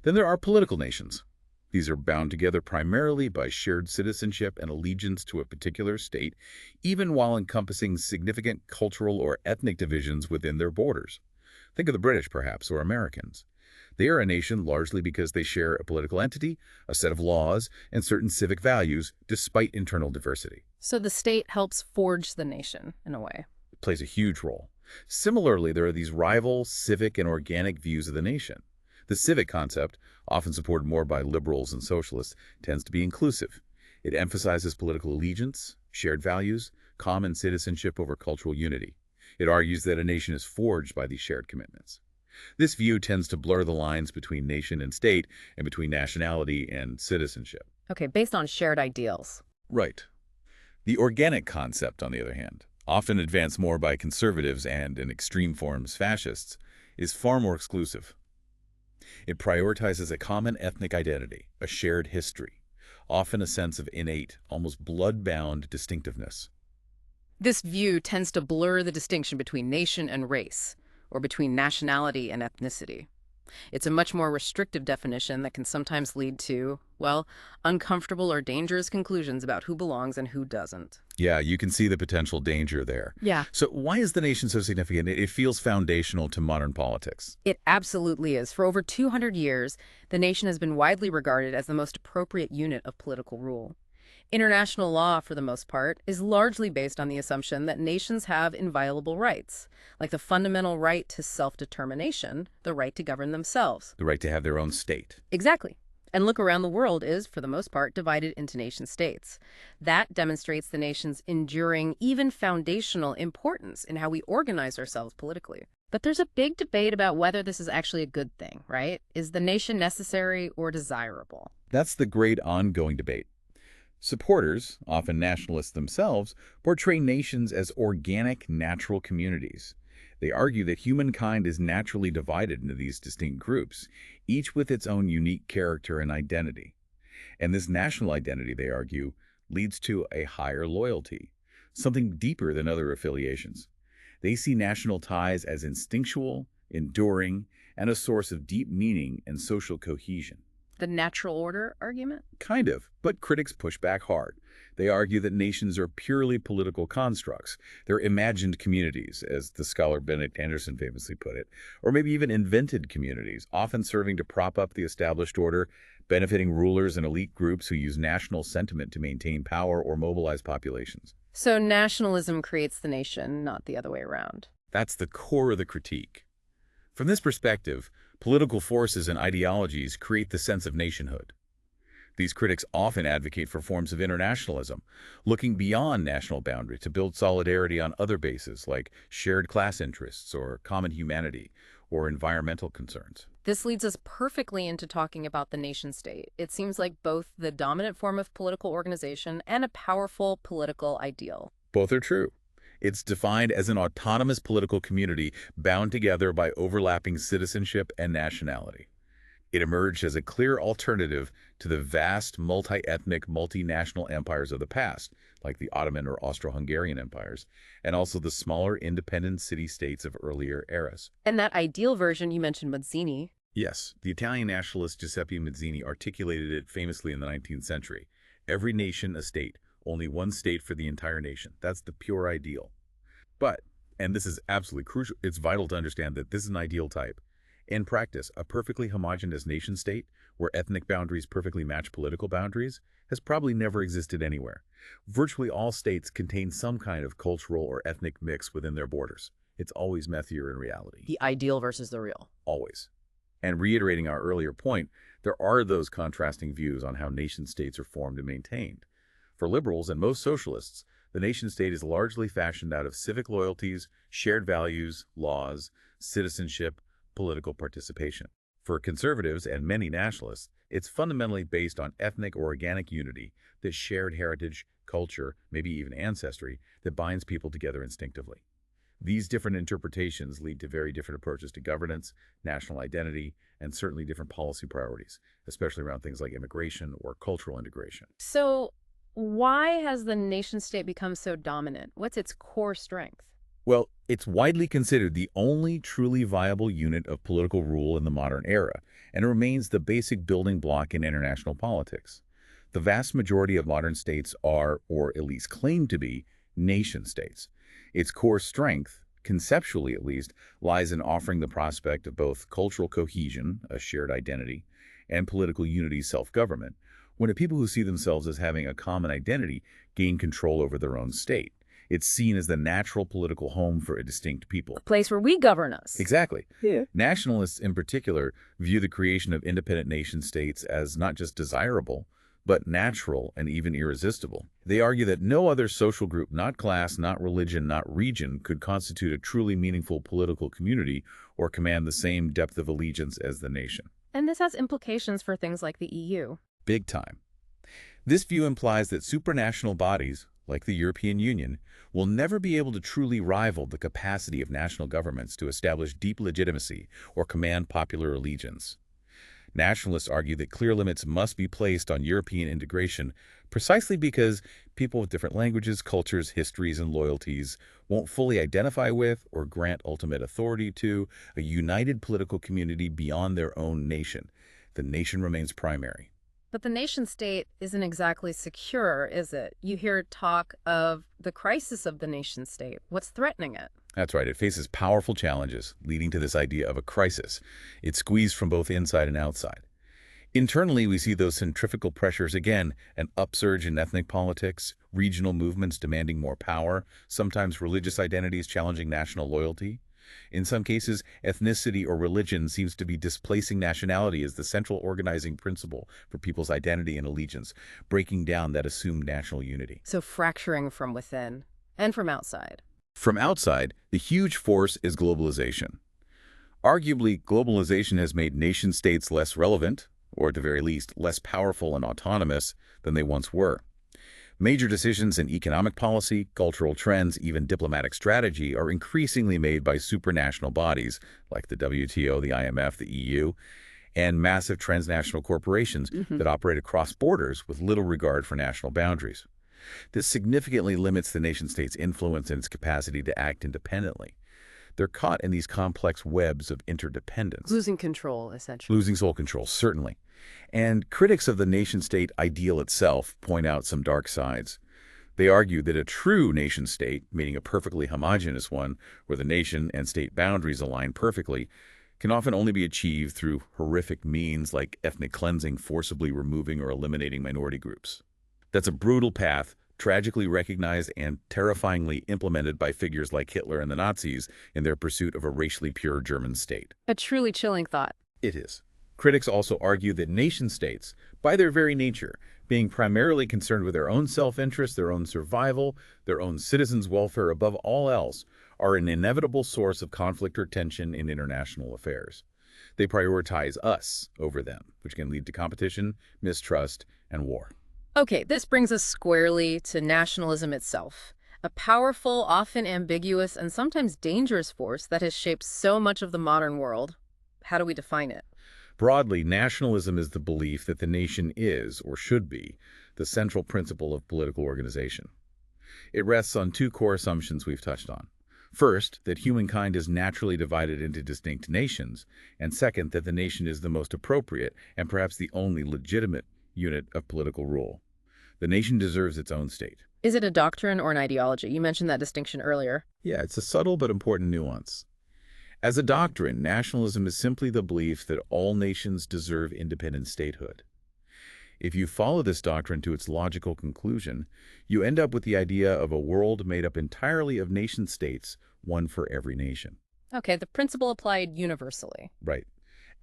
Then there are political nations. These are bound together primarily by shared citizenship and allegiance to a particular state, even while encompassing significant cultural or ethnic divisions within their borders. Think of the British, perhaps, or Americans. They are a nation largely because they share a political entity, a set of laws, and certain civic values, despite internal diversity. So the state helps forge the nation, in a way. It plays a huge role. Similarly, there are these rival civic and organic views of the nation. The civic concept, often supported more by liberals and socialists, tends to be inclusive. It emphasizes political allegiance, shared values, common citizenship over cultural unity. It argues that a nation is forged by these shared commitments. This view tends to blur the lines between nation and state and between nationality and citizenship. Okay, based on shared ideals. Right. The organic concept, on the other hand, often advanced more by conservatives and, in extreme forms, fascists, is far more exclusive. It prioritizes a common ethnic identity, a shared history, often a sense of innate, almost blood-bound distinctiveness. This view tends to blur the distinction between nation and race, or between nationality and ethnicity. It's a much more restrictive definition that can sometimes lead to, well, uncomfortable or dangerous conclusions about who belongs and who doesn't. Yeah, you can see the potential danger there. Yeah. So why is the nation so significant? It feels foundational to modern politics. It absolutely is. For over 200 years, the nation has been widely regarded as the most appropriate unit of political rule. International law, for the most part, is largely based on the assumption that nations have inviolable rights, like the fundamental right to self-determination, the right to govern themselves. The right to have their own state. Exactly. And look around the world is, for the most part, divided into nation-states. That demonstrates the nation's enduring, even foundational importance in how we organize ourselves politically. But there's a big debate about whether this is actually a good thing, right? Is the nation necessary or desirable? That's the great ongoing debate. Supporters, often nationalists themselves, portray nations as organic, natural communities. They argue that humankind is naturally divided into these distinct groups, each with its own unique character and identity. And this national identity, they argue, leads to a higher loyalty, something deeper than other affiliations. They see national ties as instinctual, enduring, and a source of deep meaning and social cohesion. The natural order argument? Kind of, but critics push back hard. They argue that nations are purely political constructs. They're imagined communities, as the scholar Benedict Anderson famously put it, or maybe even invented communities, often serving to prop up the established order, benefiting rulers and elite groups who use national sentiment to maintain power or mobilize populations. So nationalism creates the nation, not the other way around. That's the core of the critique. From this perspective, political forces and ideologies create the sense of nationhood. These critics often advocate for forms of internationalism, looking beyond national boundaries to build solidarity on other bases like shared class interests or common humanity or environmental concerns. This leads us perfectly into talking about the nation-state. It seems like both the dominant form of political organization and a powerful political ideal. Both are true. It's defined as an autonomous political community bound together by overlapping citizenship and nationality. It emerged as a clear alternative to the vast multi-ethnic, multinational empires of the past, like the Ottoman or Austro-Hungarian empires, and also the smaller independent city-states of earlier eras. And that ideal version, you mentioned Mazzini. Yes, the Italian nationalist Giuseppe Mazzini articulated it famously in the 19th century. Every nation a state, only one state for the entire nation. That's the pure ideal. But, and this is absolutely crucial, it's vital to understand that this is an ideal type. In practice, a perfectly homogeneous nation-state, where ethnic boundaries perfectly match political boundaries, has probably never existed anywhere. Virtually all states contain some kind of cultural or ethnic mix within their borders. It's always messier in reality. The ideal versus the real. Always. And reiterating our earlier point, there are those contrasting views on how nation-states are formed and maintained. For liberals and most socialists, the nation-state is largely fashioned out of civic loyalties, shared values, laws, citizenship, political participation. For conservatives and many nationalists, it's fundamentally based on ethnic or organic unity, this shared heritage, culture, maybe even ancestry, that binds people together instinctively. These different interpretations lead to very different approaches to governance, national identity, and certainly different policy priorities, especially around things like immigration or cultural integration. So why has the nation state become so dominant? What's its core strength? Well, it's widely considered the only truly viable unit of political rule in the modern era, and it remains the basic building block in international politics. The vast majority of modern states are, or at least claim to be, nation-states. Its core strength, conceptually at least, lies in offering the prospect of both cultural cohesion, a shared identity, and political unity, self-government, when the people who see themselves as having a common identity gain control over their own state. It's seen as the natural political home for a distinct people. A place where we govern us. Exactly. Yeah. Nationalists, in particular, view the creation of independent nation-states as not just desirable, but natural and even irresistible. They argue that no other social group, not class, not religion, not region, could constitute a truly meaningful political community or command the same depth of allegiance as the nation. And this has implications for things like the EU. Big time. This view implies that supranational bodies, like the European Union, will never be able to truly rival the capacity of national governments to establish deep legitimacy or command popular allegiance. Nationalists argue that clear limits must be placed on European integration precisely because people with different languages, cultures, histories, and loyalties won't fully identify with or grant ultimate authority to a united political community beyond their own nation. The nation remains primary. But the nation state isn't exactly secure, is it? You hear talk of the crisis of the nation state. What's threatening it? That's right. It faces powerful challenges, leading to this idea of a crisis. It's squeezed from both inside and outside. Internally, we see those centrifugal pressures again, an upsurge in ethnic politics, regional movements demanding more power, sometimes religious identities challenging national loyalty. In some cases, ethnicity or religion seems to be displacing nationality as the central organizing principle for people's identity and allegiance, breaking down that assumed national unity. So fracturing from within and from outside. From outside, the huge force is globalization. Arguably, globalization has made nation-states less relevant, or at the very least, less powerful and autonomous than they once were. Major decisions in economic policy, cultural trends, even diplomatic strategy are increasingly made by supranational bodies like the WTO, the IMF, the EU, and massive transnational corporations that operate across borders with little regard for national boundaries. This significantly limits the nation-state's influence and its capacity to act independently. They're caught in these complex webs of interdependence. Losing control, essentially. Losing sole control, certainly. And critics of the nation-state ideal itself point out some dark sides. They argue that a true nation-state, meaning a perfectly homogeneous one, where the nation and state boundaries align perfectly, can often only be achieved through horrific means like ethnic cleansing, forcibly removing or eliminating minority groups. That's a brutal path, tragically recognized and terrifyingly implemented by figures like Hitler and the Nazis in their pursuit of a racially pure German state. A truly chilling thought. It is. Critics also argue that nation-states, by their very nature, being primarily concerned with their own self-interest, their own survival, their own citizens' welfare above all else, are an inevitable source of conflict or tension in international affairs. They prioritize us over them, which can lead to competition, mistrust, and war. Okay, this brings us squarely to nationalism itself, a powerful, often ambiguous, and sometimes dangerous force that has shaped so much of the modern world. How do we define it? Broadly, nationalism is the belief that the nation is, or should be, the central principle of political organization. It rests on two core assumptions we've touched on. First, that humankind is naturally divided into distinct nations, and second, that the nation is the most appropriate and perhaps the only legitimate unit of political rule. The nation deserves its own state. Is it a doctrine or an ideology? You mentioned that distinction earlier. Yeah, it's a subtle but important nuance. As a doctrine, nationalism is simply the belief that all nations deserve independent statehood. If you follow this doctrine to its logical conclusion, you end up with the idea of a world made up entirely of nation-states, one for every nation. Okay, the principle applied universally. Right.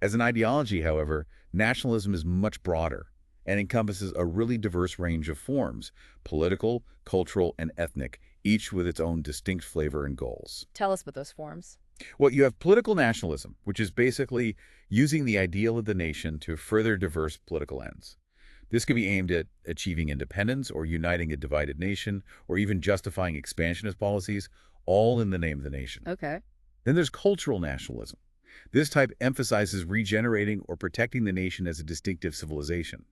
As an ideology, however, nationalism is much broader and encompasses a really diverse range of forms, political, cultural, and ethnic, each with its own distinct flavor and goals. Tell us about those forms. Well, you have political nationalism, which is basically using the ideal of the nation to further diverse political ends. This could be aimed at achieving independence or uniting a divided nation or even justifying expansionist policies, all in the name of the nation. Okay. Then there's cultural nationalism. This type emphasizes regenerating or protecting the nation as a distinctive civilization.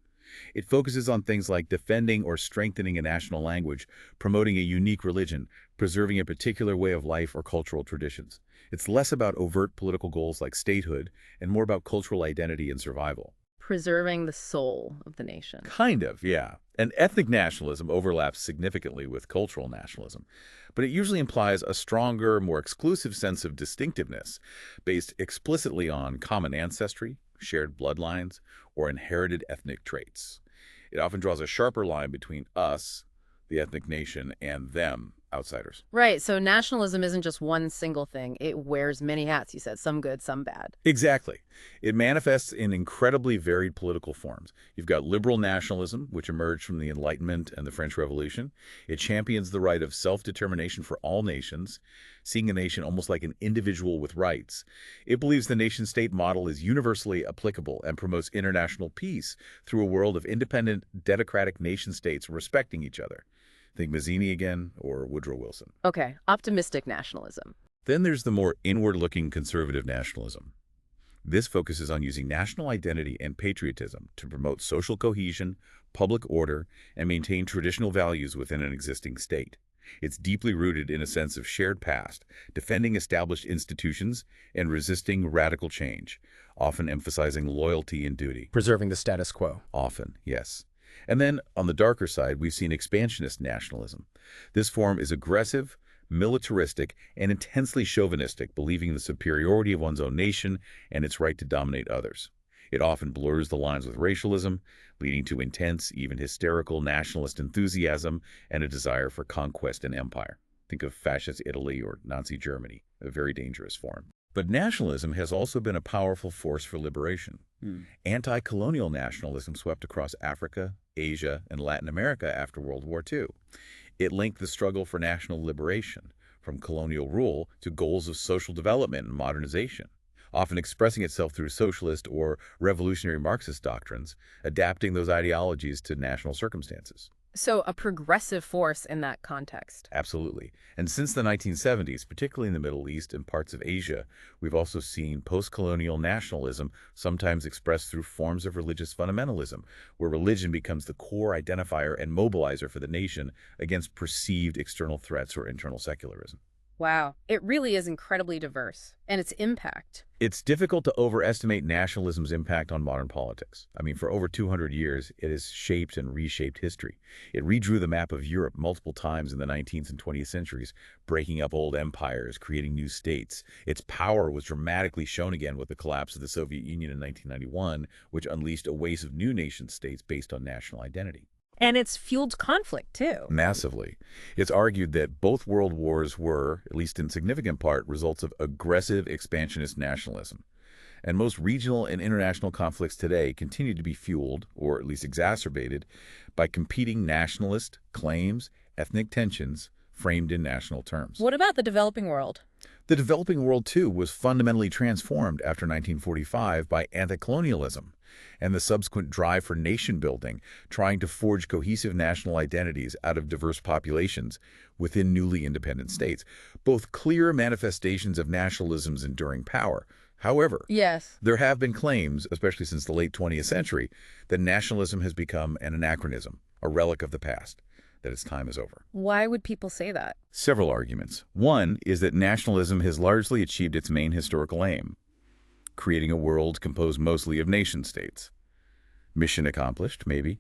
It focuses on things like defending or strengthening a national language, promoting a unique religion, preserving a particular way of life or cultural traditions. It's less about overt political goals like statehood and more about cultural identity and survival. Preserving the soul of the nation. Kind of, yeah. And ethnic nationalism overlaps significantly with cultural nationalism, but it usually implies a stronger, more exclusive sense of distinctiveness based explicitly on common ancestry, shared bloodlines, or inherited ethnic traits. It often draws a sharper line between us, the ethnic nation, and them, outsiders. Right, so nationalism isn't just one single thing. It wears many hats, you said, some good, some bad. Exactly. It manifests in incredibly varied political forms. You've got liberal nationalism, which emerged from the Enlightenment and the French Revolution. It champions the right of self-determination for all nations, seeing a nation almost like an individual with rights. It believes the nation-state model is universally applicable and promotes international peace through a world of independent, democratic nation-states respecting each other. Think Mazzini again, or Woodrow Wilson. Okay, optimistic nationalism. Then there's the more inward-looking conservative nationalism. This focuses on using national identity and patriotism to promote social cohesion, public order, and maintain traditional values within an existing state. It's deeply rooted in a sense of shared past, defending established institutions and resisting radical change, often emphasizing loyalty and duty. Preserving the status quo. Often, yes. And then, on the darker side, we've seen expansionist nationalism. This form is aggressive, militaristic, and intensely chauvinistic, believing in the superiority of one's own nation and its right to dominate others. It often blurs the lines with racialism, leading to intense, even hysterical nationalist enthusiasm and a desire for conquest and empire. Think of fascist Italy or Nazi Germany, a very dangerous form. But nationalism has also been a powerful force for liberation. Anti-colonial nationalism swept across Africa, Asia, and Latin America after World War II. It linked the struggle for national liberation, from colonial rule to goals of social development and modernization, often expressing itself through socialist or revolutionary Marxist doctrines, adapting those ideologies to national circumstances. So a progressive force in that context. Absolutely. And since the 1970s, particularly in the Middle East and parts of Asia, we've also seen post-colonial nationalism sometimes expressed through forms of religious fundamentalism, where religion becomes the core identifier and mobilizer for the nation against perceived external threats or internal secularism. Wow, it really is incredibly diverse. And its impact. It's difficult to overestimate nationalism's impact on modern politics. I mean, for over 200 years, it has shaped and reshaped history. It redrew the map of Europe multiple times in the 19th and 20th centuries, breaking up old empires, creating new states. Its power was dramatically shown again with the collapse of the Soviet Union in 1991, which unleashed a wave of new nation-states based on national identity. And it's fueled conflict, too. Massively. It's argued that both world wars were, at least in significant part, results of aggressive expansionist nationalism. And most regional and international conflicts today continue to be fueled, or at least exacerbated, by competing nationalist claims, ethnic tensions, framed in national terms. What about the developing world? The developing world, too, was fundamentally transformed after 1945 by anti-colonialism and the subsequent drive for nation-building, trying to forge cohesive national identities out of diverse populations within newly independent states, both clear manifestations of nationalism's enduring power. However, Yes. there have been claims, especially since the late 20th century, that nationalism has become an anachronism, a relic of the past, that its time is over. Why would people say that? Several arguments. One is that nationalism has largely achieved its main historical aim, creating a world composed mostly of nation-states. Mission accomplished, maybe.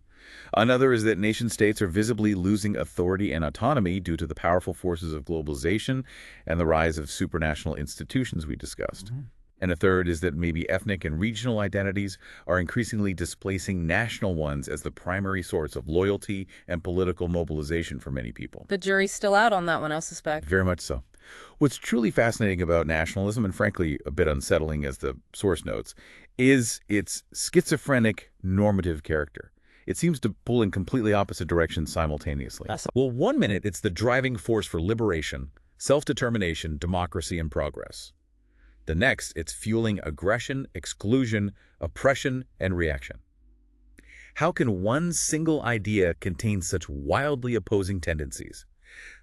Another is that nation-states are visibly losing authority and autonomy due to the powerful forces of globalization and the rise of supranational institutions we discussed. And a third is that maybe ethnic and regional identities are increasingly displacing national ones as the primary source of loyalty and political mobilization for many people. The jury's still out on that one, I suspect. Very much so. What's truly fascinating about nationalism, and frankly a bit unsettling as the source notes, is its schizophrenic normative character. It seems to pull in completely opposite directions simultaneously. Well, 1 minute it's the driving force for liberation, self-determination, democracy, and progress. The next, it's fueling aggression, exclusion, oppression, and reaction. How can one single idea contain such wildly opposing tendencies?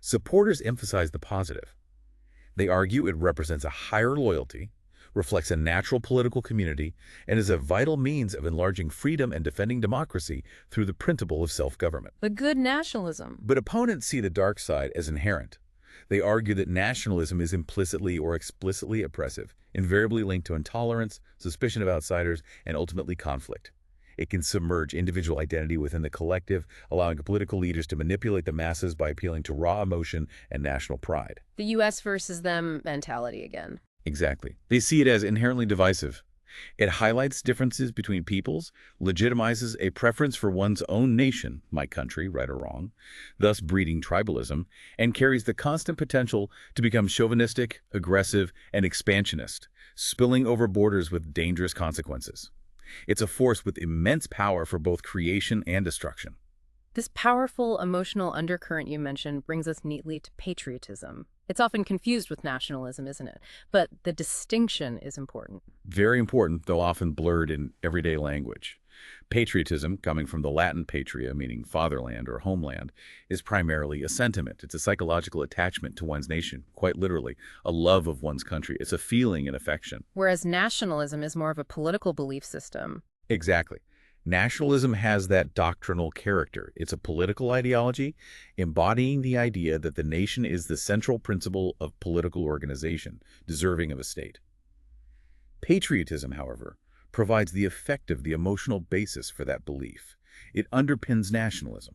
Supporters emphasize the positive. They argue it represents a higher loyalty, reflects a natural political community, and is a vital means of enlarging freedom and defending democracy through the principle of self-government. The good nationalism. But opponents see the dark side as inherent. They argue that nationalism is implicitly or explicitly oppressive, invariably linked to intolerance, suspicion of outsiders, and ultimately conflict. It can submerge individual identity within the collective, allowing political leaders to manipulate the masses by appealing to raw emotion and national pride. The U.S. versus them mentality again. Exactly. They see it as inherently divisive. It highlights differences between peoples, legitimizes a preference for one's own nation, my country, right or wrong, thus breeding tribalism, and carries the constant potential to become chauvinistic, aggressive, and expansionist, spilling over borders with dangerous consequences. It's a force with immense power for both creation and destruction. This powerful emotional undercurrent you mentioned brings us neatly to patriotism. It's often confused with nationalism, isn't it? But the distinction is important. Very important, though often blurred in everyday language. Patriotism, coming from the Latin patria, meaning fatherland or homeland, is primarily a sentiment. It's a psychological attachment to one's nation, quite literally, a love of one's country. It's a feeling and affection. Whereas nationalism is more of a political belief system. Exactly. Nationalism has that doctrinal character. It's a political ideology embodying the idea that the nation is the central principle of political organization, deserving of a state. Patriotism, however, provides the effective, the emotional basis for that belief. It underpins nationalism.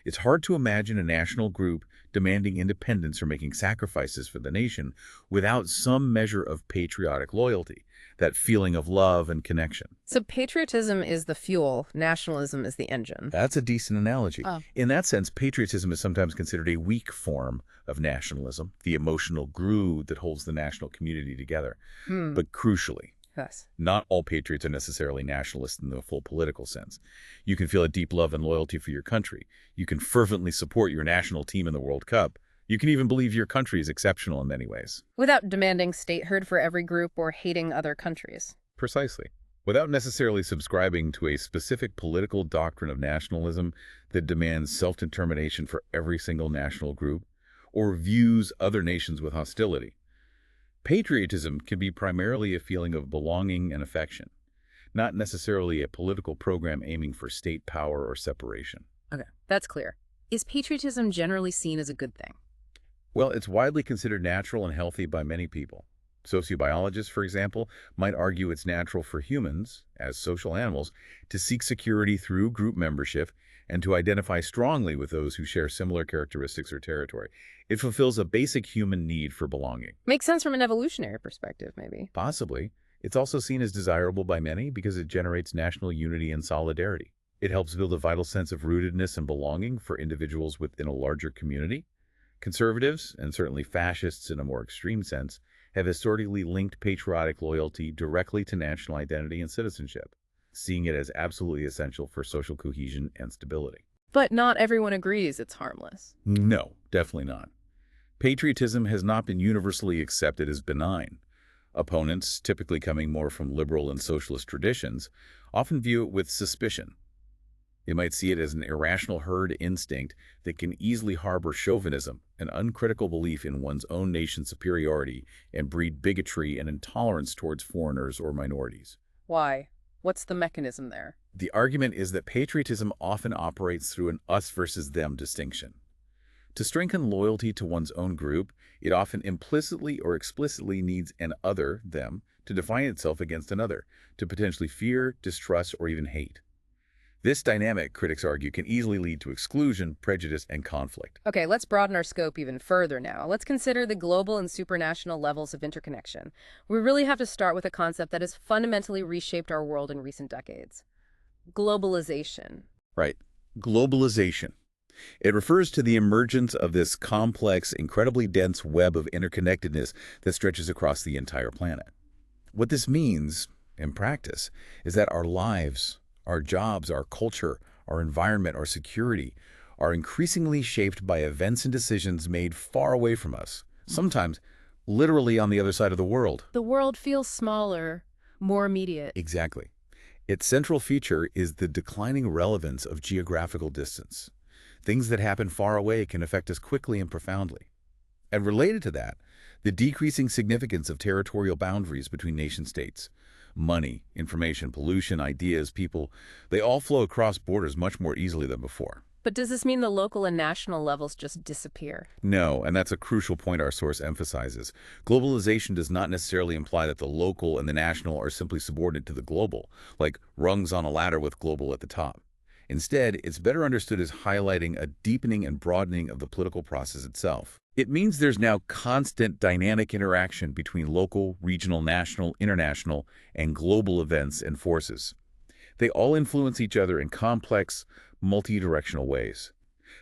It's hard to imagine a national group demanding independence or making sacrifices for the nation without some measure of patriotic loyalty, that feeling of love and connection. So patriotism is the fuel, nationalism is the engine. That's a decent analogy. Oh. In that sense, patriotism is sometimes considered a weak form of nationalism, the emotional glue that holds the national community together. But crucially, Yes. not all patriots are necessarily nationalists in the full political sense. You can feel a deep love and loyalty for your country. You can fervently support your national team in the World Cup. You can even believe your country is exceptional in many ways. Without demanding statehood for every group or hating other countries. Precisely. Without necessarily subscribing to a specific political doctrine of nationalism that demands self-determination for every single national group or views other nations with hostility. Patriotism can be primarily a feeling of belonging and affection, not necessarily a political program aiming for state power or separation. Okay, that's clear. Is patriotism generally seen as a good thing? Well, it's widely considered natural and healthy by many people. Sociobiologists, for example, might argue it's natural for humans, as social animals, to seek security through group membership and to identify strongly with those who share similar characteristics or territory. It fulfills a basic human need for belonging. Makes sense from an evolutionary perspective, maybe. Possibly. It's also seen as desirable by many because it generates national unity and solidarity. It helps build a vital sense of rootedness and belonging for individuals within a larger community. Conservatives, and certainly fascists in a more extreme sense, have historically linked patriotic loyalty directly to national identity and citizenship, seeing it as absolutely essential for social cohesion and stability. But not everyone agrees it's harmless. No, definitely not. Patriotism has not been universally accepted as benign. Opponents, typically coming more from liberal and socialist traditions, often view it with suspicion. They might see it as an irrational herd instinct that can easily harbor chauvinism, an uncritical belief in one's own nation's superiority, and breed bigotry and intolerance towards foreigners or minorities. Why? What's the mechanism there? The argument is that patriotism often operates through an us versus them distinction. To strengthen loyalty to one's own group, it often implicitly or explicitly needs an other, them, to define itself against another, to potentially fear, distrust, or even hate. This dynamic, critics argue, can easily lead to exclusion, prejudice, and conflict. Okay, let's broaden our scope even further now. Let's consider the global and supranational levels of interconnection. We really have to start with a concept that has fundamentally reshaped our world in recent decades. Globalization. Right. Globalization. It refers to the emergence of this complex, incredibly dense web of interconnectedness that stretches across the entire planet. What this means, in practice, is that our lives, our jobs, our culture, our environment, our security are increasingly shaped by events and decisions made far away from us, sometimes literally on the other side of the world. The world feels smaller, more immediate. Exactly. Its central feature is the declining relevance of geographical distance. Things that happen far away can affect us quickly and profoundly. And related to that, The decreasing significance of territorial boundaries between nation-states. Money, information, pollution, ideas, people, they all flow across borders much more easily than before. But does this mean the local and national levels just disappear? No, and that's a crucial point our source emphasizes. Globalization does not necessarily imply that the local and the national are simply subordinate to the global, like rungs on a ladder with global at the top. Instead, it's better understood as highlighting a deepening and broadening of the political process itself. It means there's now constant dynamic interaction between local, regional, national, international, and global events and forces. They all influence each other in complex, multi-directional ways.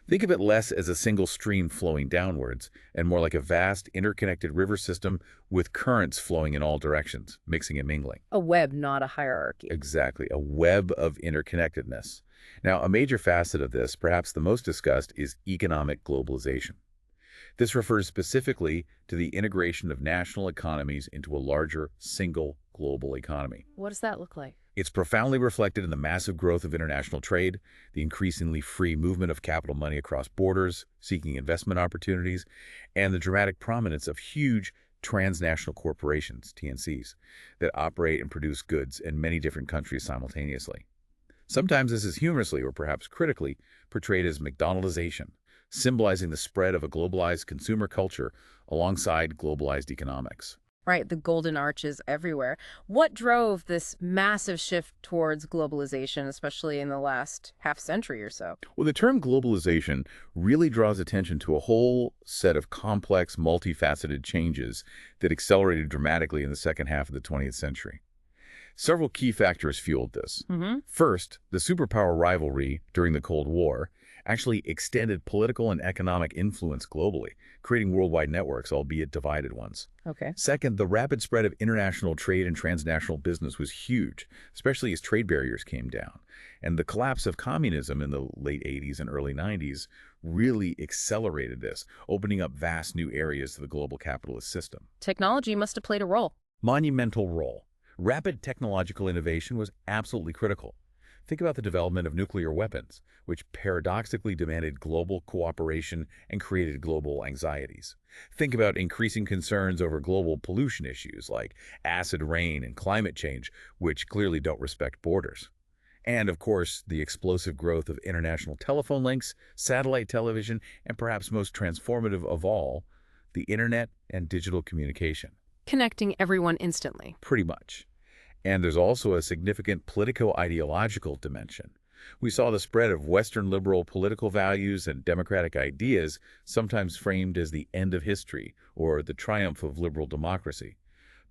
Think of it less as a single stream flowing downwards and more like a vast, interconnected river system with currents flowing in all directions, mixing and mingling. A web, not a hierarchy. Exactly, a web of interconnectedness. Now, a major facet of this, perhaps the most discussed, is economic globalization. This refers specifically to the integration of national economies into a larger, single, global economy. What does that look like? It's profoundly reflected in the massive growth of international trade, the increasingly free movement of capital money across borders, seeking investment opportunities, and the dramatic prominence of huge transnational corporations, TNCs, that operate and produce goods in many different countries simultaneously. Sometimes this is humorously or perhaps critically portrayed as McDonaldization, symbolizing the spread of a globalized consumer culture alongside globalized economics. Right, the golden arches everywhere. What drove this massive shift towards globalization, especially in the last half century or so? Well, the term globalization really draws attention to a whole set of complex, multifaceted changes that accelerated dramatically in the second half of the 20th century. Several key factors fueled this. First, the superpower rivalry during the Cold War actually extended political and economic influence globally, creating worldwide networks, albeit divided ones. Okay. Second, the rapid spread of international trade and transnational business was huge, especially as trade barriers came down. And the collapse of communism in the late 80s and early 90s really accelerated this, opening up vast new areas to the global capitalist system. Technology must have played a role. Monumental role. Rapid technological innovation was absolutely critical. Think about the development of nuclear weapons, which paradoxically demanded global cooperation and created global anxieties. Think about increasing concerns over global pollution issues like acid rain and climate change, which clearly don't respect borders. And, of course, the explosive growth of international telephone links, satellite television, and perhaps most transformative of all, the internet and digital communication. Connecting everyone instantly. Pretty much. And there's also a significant politico-ideological dimension. We saw the spread of Western liberal political values and democratic ideas, sometimes framed as the end of history or the triumph of liberal democracy.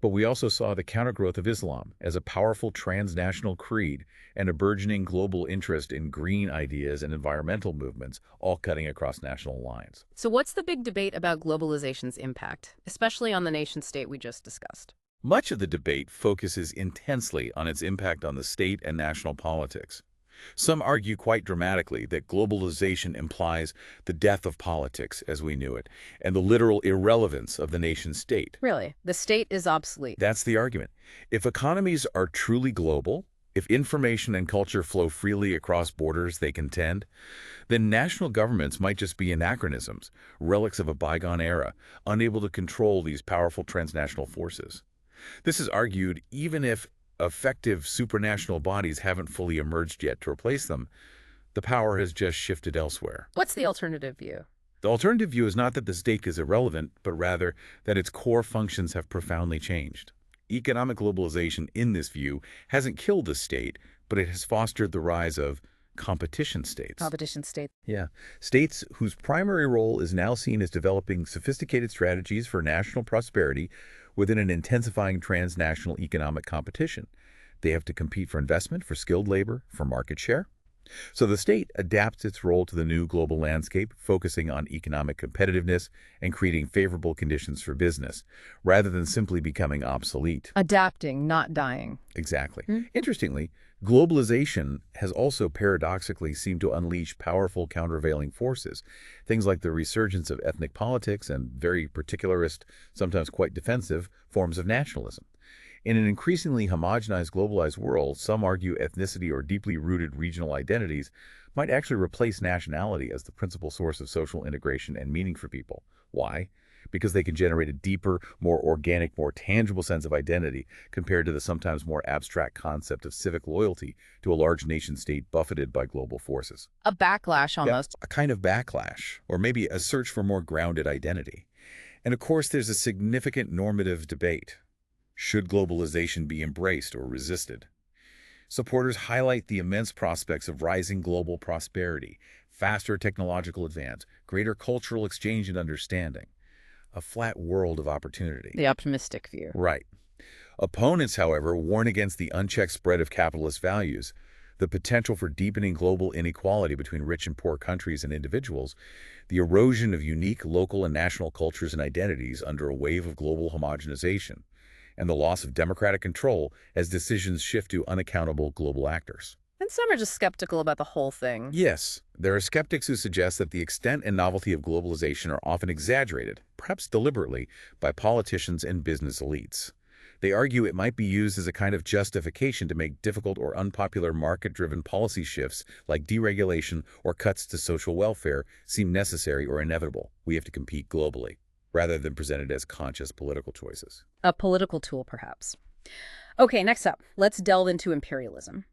But we also saw the countergrowth of Islam as a powerful transnational creed and a burgeoning global interest in green ideas and environmental movements, all cutting across national lines. So what's the big debate about globalization's impact, especially on the nation state we just discussed? Much of the debate focuses intensely on its impact on the state and national politics. Some argue quite dramatically that globalization implies the death of politics as we knew it, and the literal irrelevance of the nation-state. Really? The state is obsolete. That's the argument. If economies are truly global, if information and culture flow freely across borders they contend, then national governments might just be anachronisms, relics of a bygone era, unable to control these powerful transnational forces. This is argued even if effective supranational bodies haven't fully emerged yet to replace them, the power has just shifted elsewhere. What's the alternative view? The alternative view is not that the state is irrelevant, but rather that its core functions have profoundly changed. Economic globalization, in this view, hasn't killed the state, but it has fostered the rise of competition states. Competition state. Yeah. States whose primary role is now seen as developing sophisticated strategies for national prosperity within an intensifying transnational economic competition. They have to compete for investment, for skilled labor, for market share. So the state adapts its role to the new global landscape, focusing on economic competitiveness and creating favorable conditions for business, rather than simply becoming obsolete. Adapting, not dying. Exactly. Interestingly, globalization has also paradoxically seemed to unleash powerful countervailing forces, things like the resurgence of ethnic politics and very particularist, sometimes quite defensive, forms of nationalism. In an increasingly homogenized, globalized world, some argue ethnicity or deeply rooted regional identities might actually replace nationality as the principal source of social integration and meaning for people. Why? because they can generate a deeper, more organic, more tangible sense of identity compared to the sometimes more abstract concept of civic loyalty to a large nation-state buffeted by global forces. A backlash Yeah, almost. a kind of backlash, or maybe a search for more grounded identity. And of course, there's a significant normative debate. Should globalization be embraced or resisted? Supporters highlight the immense prospects of rising global prosperity, faster technological advance, greater cultural exchange and understanding, a flat world of opportunity. The optimistic view. Right. Opponents, however, warn against the unchecked spread of capitalist values, the potential for deepening global inequality between rich and poor countries and individuals, the erosion of unique local and national cultures and identities under a wave of global homogenization, and the loss of democratic control as decisions shift to unaccountable global actors. And some are just skeptical about the whole thing. Yes, there are skeptics who suggest that the extent and novelty of globalization are often exaggerated, perhaps deliberately, by politicians and business elites. They argue it might be used as a kind of justification to make difficult or unpopular market-driven policy shifts like deregulation or cuts to social welfare seem necessary or inevitable. We have to compete globally, rather than presented as conscious political choices. A political tool, perhaps. Okay, next up, let's delve into imperialism.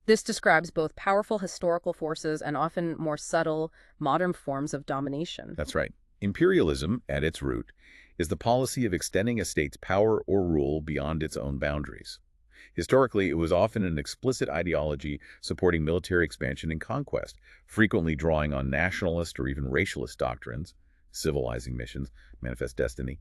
This describes both powerful historical forces and often more subtle, modern forms of domination. That's right. Imperialism, at its root, is the policy of extending a state's power or rule beyond its own boundaries. Historically, it was often an explicit ideology supporting military expansion and conquest, frequently drawing on nationalist or even racialist doctrines, civilizing missions, manifest destiny,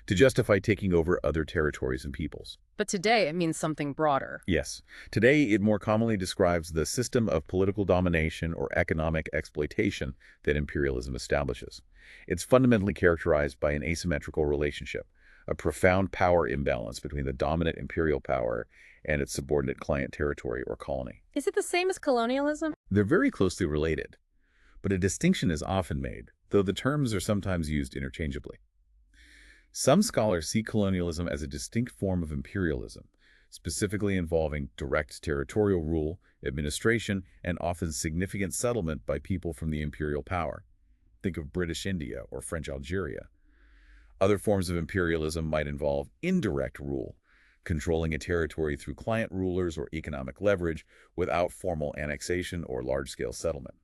to justify taking over other territories and peoples. But today it means something broader. Yes. Today, it more commonly describes the system of political domination or economic exploitation that imperialism establishes. It's fundamentally characterized by an asymmetrical relationship, a profound power imbalance between the dominant imperial power and its subordinate client territory or colony. Is it the same as colonialism? They're very closely related, but a distinction is often made, though the terms are sometimes used interchangeably. Some scholars see colonialism as a distinct form of imperialism, specifically involving direct territorial rule, administration, and often significant settlement by people from the imperial power. Think of British India or French Algeria. Other forms of imperialism might involve indirect rule, controlling a territory through client rulers or economic leverage without formal annexation or large-scale settlement.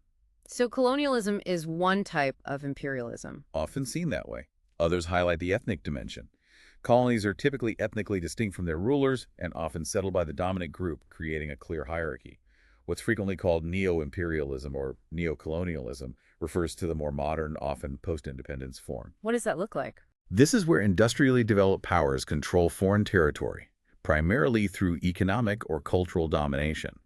So colonialism is one type of imperialism. Often seen that way. Others highlight the ethnic dimension. Colonies are typically ethnically distinct from their rulers and often settled by the dominant group, creating a clear hierarchy. What's frequently called neo-imperialism or neo-colonialism refers to the more modern, often post-independence form. What does that look like? This is where industrially developed powers control foreign territory, primarily through economic or cultural domination,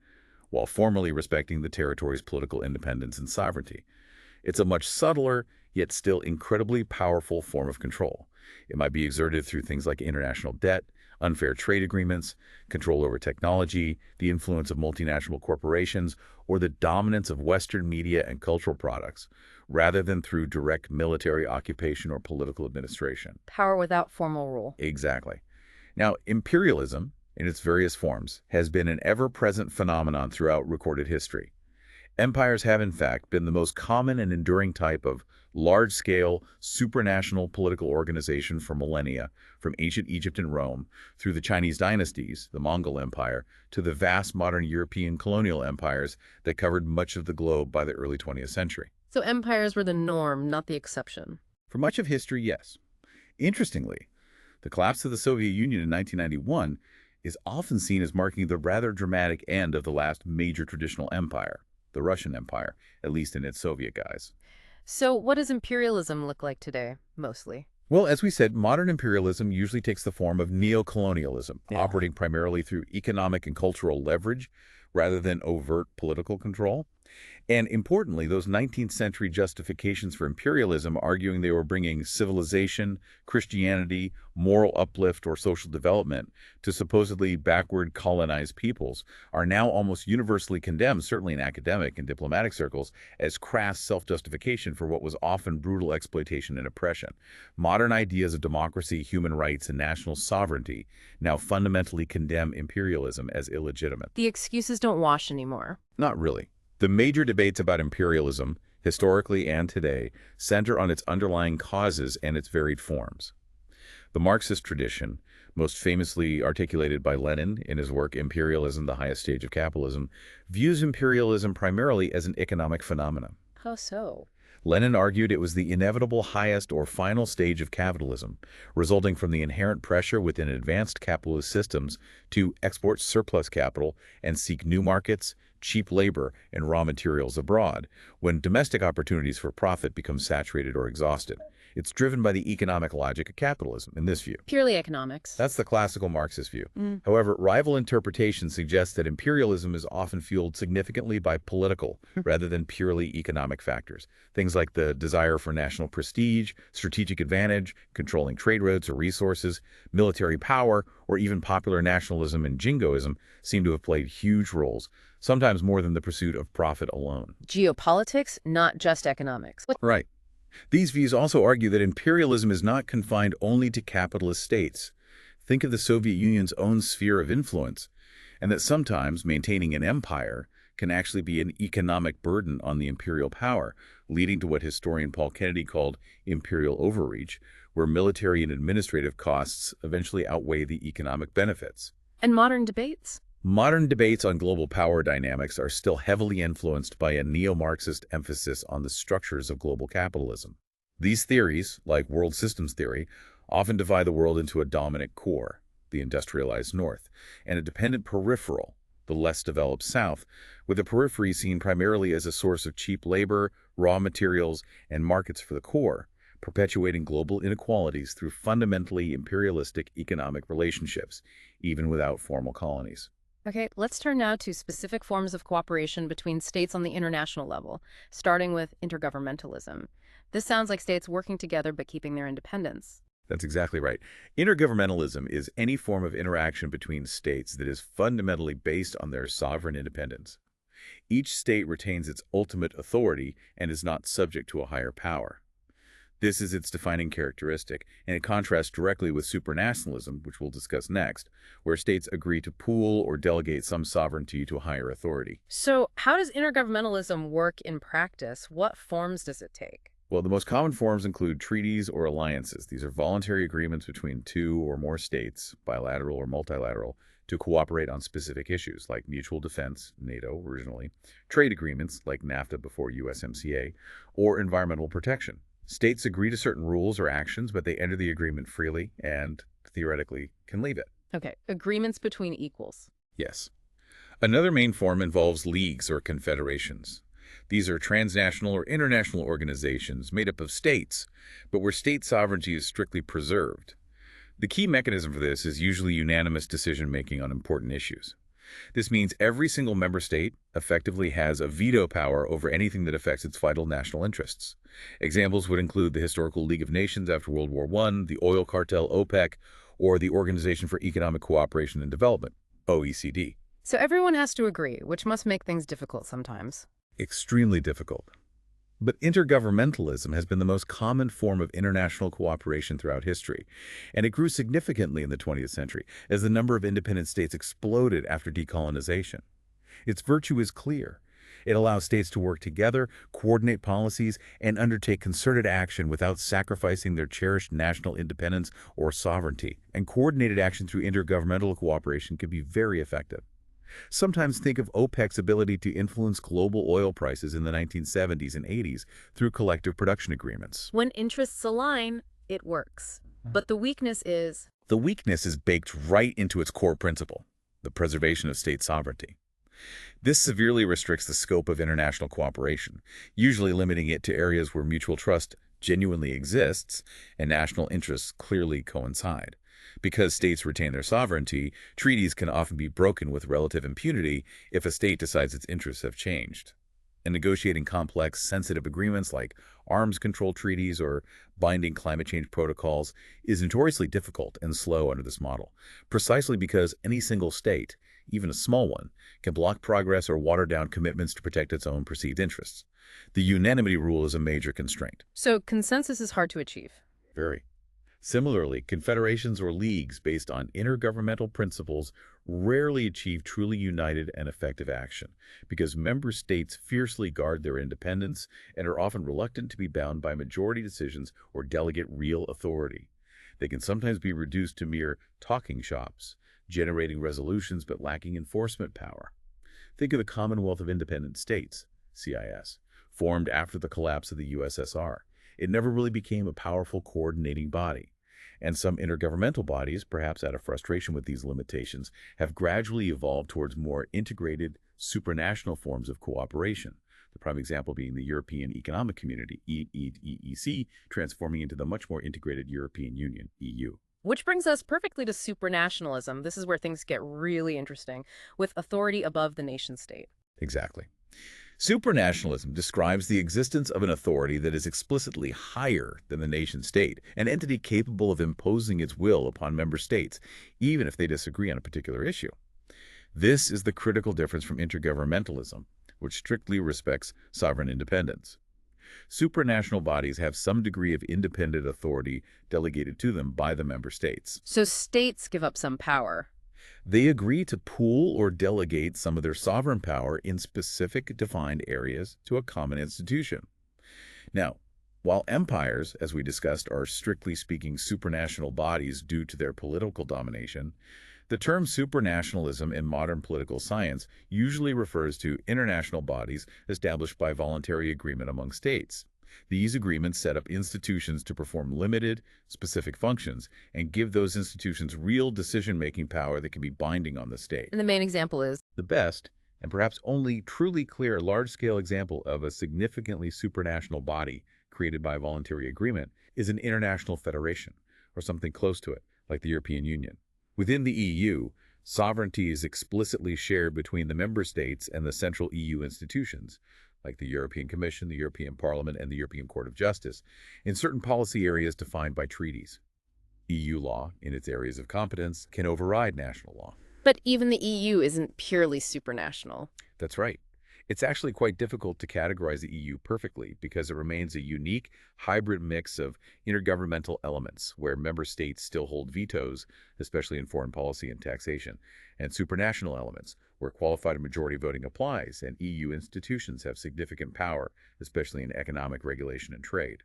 while formally respecting the territory's political independence and sovereignty. It's a much subtler, yet still incredibly powerful form of control. It might be exerted through things like international debt, unfair trade agreements, control over technology, the influence of multinational corporations, or the dominance of Western media and cultural products, rather than through direct military occupation or political administration. Power without formal rule. Exactly. Now, imperialism, in its various forms, has been an ever-present phenomenon throughout recorded history. Empires have, in fact, been the most common and enduring type of large-scale, supranational political organization for millennia, from ancient Egypt and Rome, through the Chinese dynasties, the Mongol Empire, to the vast modern European colonial empires that covered much of the globe by the early 20th century. So empires were the norm, not the exception. For much of history, yes. Interestingly, the collapse of the Soviet Union in 1991 is often seen as marking the rather dramatic end of the last major traditional empire, the Russian Empire, at least in its Soviet guise. So what does imperialism look like today, mostly? Well, as we said, modern imperialism usually takes the form of neo-colonialism, operating primarily through economic and cultural leverage rather than overt political control. And importantly, those 19th century justifications for imperialism, arguing they were bringing civilization, Christianity, moral uplift, or social development to supposedly backward colonized peoples, are now almost universally condemned, certainly in academic and diplomatic circles, as crass self-justification for what was often brutal exploitation and oppression. Modern ideas of democracy, human rights, and national sovereignty now fundamentally condemn imperialism as illegitimate. The excuses don't wash anymore. Not really. The major debates about imperialism, historically and today, center on its underlying causes and its varied forms. The Marxist tradition, most famously articulated by Lenin in his work Imperialism, the Highest Stage of Capitalism, views imperialism primarily as an economic phenomenon. How so? Lenin argued it was the inevitable highest or final stage of capitalism, resulting from the inherent pressure within advanced capitalist systems to export surplus capital and seek new markets, cheap labor, and raw materials abroad, when domestic opportunities for profit become saturated or exhausted. It's driven by the economic logic of capitalism, in this view. Purely economics. That's the classical Marxist view. However, rival interpretation suggests that imperialism is often fueled significantly by political rather than purely economic factors. Things like the desire for national prestige, strategic advantage, controlling trade routes or resources, military power, or even popular nationalism and jingoism seem to have played huge roles, sometimes more than the pursuit of profit alone. Geopolitics, not just economics. Right. These views also argue that imperialism is not confined only to capitalist states. Think of the Soviet Union's own sphere of influence, and that sometimes maintaining an empire can actually be an economic burden on the imperial power, leading to what historian Paul Kennedy called imperial overreach, where military and administrative costs eventually outweigh the economic benefits. And modern debates? Modern debates on global power dynamics are still heavily influenced by a neo-Marxist emphasis on the structures of global capitalism. These theories, like world systems theory, often divide the world into a dominant core, the industrialized North, and a dependent peripheral, the less developed South, with the periphery seen primarily as a source of cheap labor, raw materials, and markets for the core, perpetuating global inequalities through fundamentally imperialistic economic relationships, even without formal colonies. Okay, let's turn now to specific forms of cooperation between states on the international level, starting with intergovernmentalism. This sounds like states working together but keeping their independence. That's exactly right. Intergovernmentalism is any form of interaction between states that is fundamentally based on their sovereign independence. Each state retains its ultimate authority and is not subject to a higher power. This is its defining characteristic, and it contrasts directly with supranationalism, which we'll discuss next, where states agree to pool or delegate some sovereignty to a higher authority. So how does intergovernmentalism work in practice? What forms does it take? Well, the most common forms include treaties or alliances. These are voluntary agreements between two or more states, bilateral or multilateral, to cooperate on specific issues like mutual defense, NATO originally, trade agreements like NAFTA before USMCA, or environmental protection. States agree to certain rules or actions, but they enter the agreement freely and, theoretically, can leave it. Okay, agreements between equals. Yes. Another main form involves leagues or confederations. These are transnational or international organizations made up of states, but where state sovereignty is strictly preserved. The key mechanism for this is usually unanimous decision-making on important issues. This means every single member state effectively has a veto power over anything that affects its vital national interests. Examples would include the Historical League of Nations after World War I, the oil cartel OPEC, or the Organization for Economic Cooperation and Development, OECD. So everyone has to agree, which must make things difficult sometimes. Extremely difficult. But intergovernmentalism has been the most common form of international cooperation throughout history, and it grew significantly in the 20th century as the number of independent states exploded after decolonization. Its virtue is clear. It allows states to work together, coordinate policies, and undertake concerted action without sacrificing their cherished national independence or sovereignty. And coordinated action through intergovernmental cooperation can be very effective. Sometimes think of OPEC's ability to influence global oil prices in the 1970s and 80s through collective production agreements. When interests align, it works. But the weakness is... The weakness is baked right into its core principle, the preservation of state sovereignty. This severely restricts the scope of international cooperation, usually limiting it to areas where mutual trust genuinely exists and national interests clearly coincide. Because states retain their sovereignty, treaties can often be broken with relative impunity if a state decides its interests have changed. And negotiating complex, sensitive agreements like arms control treaties or binding climate change protocols is notoriously difficult and slow under this model, precisely because any single state, even a small one, can block progress or water down commitments to protect its own perceived interests. The unanimity rule is a major constraint. So consensus is hard to achieve. Very. Similarly, confederations or leagues based on intergovernmental principles rarely achieve truly united and effective action because member states fiercely guard their independence and are often reluctant to be bound by majority decisions or delegate real authority. They can sometimes be reduced to mere talking shops, generating resolutions but lacking enforcement power. Think of the Commonwealth of Independent States, CIS, formed after the collapse of the USSR. It never really became a powerful coordinating body. And some intergovernmental bodies, perhaps out of frustration with these limitations, have gradually evolved towards more integrated, supranational forms of cooperation. The prime example being the European Economic Community, EEC, transforming into the much more integrated European Union, EU. Which brings us perfectly to supranationalism. This is where things get really interesting, with authority above the nation state. Exactly. Supranationalism describes the existence of an authority that is explicitly higher than the nation-state, an entity capable of imposing its will upon member states, even if they disagree on a particular issue. This is the critical difference from intergovernmentalism, which strictly respects sovereign independence. Supranational bodies have some degree of independent authority delegated to them by the member states. So states give up some power. They agree to pool or delegate some of their sovereign power in specific defined areas to a common institution. Now, while empires, as we discussed, are strictly speaking supranational bodies due to their political domination, the term supranationalism in modern political science usually refers to international bodies established by voluntary agreement among states. These agreements set up institutions to perform limited, specific functions and give those institutions real decision-making power that can be binding on the state. And the main example is The best, and perhaps only truly clear large-scale example of a significantly supranational body created by voluntary agreement is an international federation, or something close to it, like the European Union. Within the EU, sovereignty is explicitly shared between the member states and the central EU institutions, like the European Commission, the European Parliament, and the European Court of Justice, in certain policy areas defined by treaties. EU law, in its areas of competence, can override national law. But even the EU isn't purely supranational. That's right. It's actually quite difficult to categorize the EU perfectly because it remains a unique hybrid mix of intergovernmental elements where member states still hold vetoes, especially in foreign policy and taxation, and supranational elements where qualified majority voting applies and EU institutions have significant power, especially in economic regulation and trade.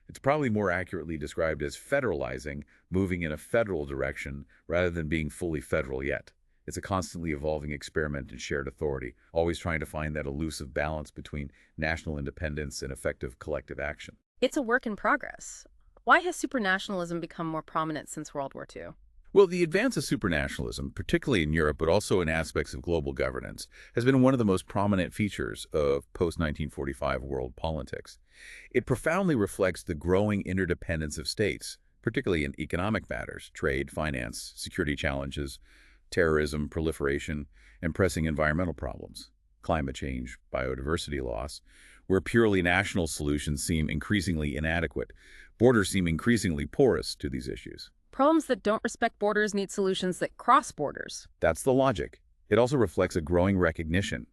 It's probably more accurately described as federalizing, moving in a federal direction rather than being fully federal yet. It's a constantly evolving experiment in shared authority, always trying to find that elusive balance between national independence and effective collective action. It's a work in progress. Why has supranationalism become more prominent since World War II? Well, the advance of supranationalism, particularly in Europe, but also in aspects of global governance, has been one of the most prominent features of post-1945 world politics. It profoundly reflects the growing interdependence of states, particularly in economic matters, trade, finance, security challenges, terrorism, proliferation, and pressing environmental problems, climate change, biodiversity loss, where purely national solutions seem increasingly inadequate. Borders seem increasingly porous to these issues. Problems that don't respect borders need solutions that cross borders. That's the logic. It also reflects a growing recognition,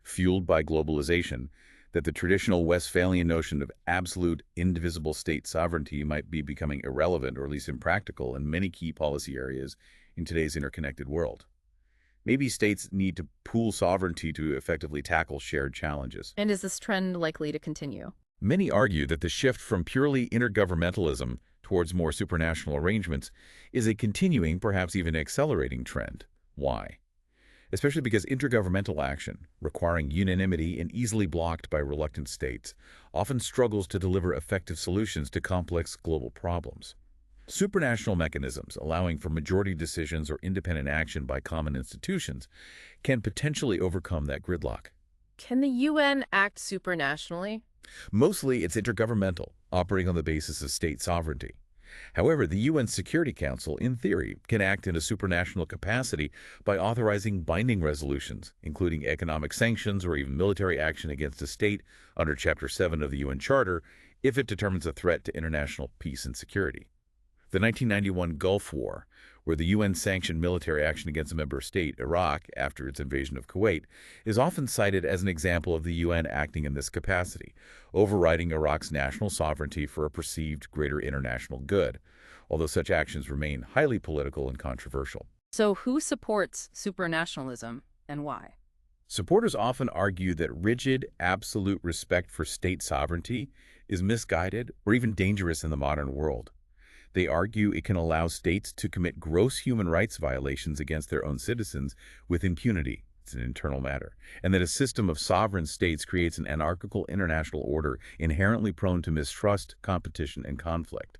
fueled by globalization, that the traditional Westphalian notion of absolute, indivisible state sovereignty might be becoming irrelevant or at least impractical in many key policy areas in today's interconnected world. Maybe states need to pool sovereignty to effectively tackle shared challenges. And is this trend likely to continue? Many argue that the shift from purely intergovernmentalism towards more supranational arrangements is a continuing, perhaps even accelerating trend. Why? Especially because intergovernmental action, requiring unanimity and easily blocked by reluctant states, often struggles to deliver effective solutions to complex global problems. Supranational mechanisms, allowing for majority decisions or independent action by common institutions, can potentially overcome that gridlock. Can the UN act supranationally? Mostly, it's intergovernmental, operating on the basis of state sovereignty. However, the UN Security Council, in theory, can act in a supranational capacity by authorizing binding resolutions, including economic sanctions or even military action against a state under Chapter 7 of the UN Charter, if it determines a threat to international peace and security. The 1991 Gulf War, where the UN sanctioned military action against a member state, Iraq, after its invasion of Kuwait, is often cited as an example of the UN acting in this capacity, overriding Iraq's national sovereignty for a perceived greater international good, although such actions remain highly political and controversial. So who supports supranationalism and why? Supporters often argue that rigid, absolute respect for state sovereignty is misguided or even dangerous in the modern world. They argue it can allow states to commit gross human rights violations against their own citizens with impunity. It's an internal matter. And that a system of sovereign states creates an anarchical international order inherently prone to mistrust, competition, and conflict.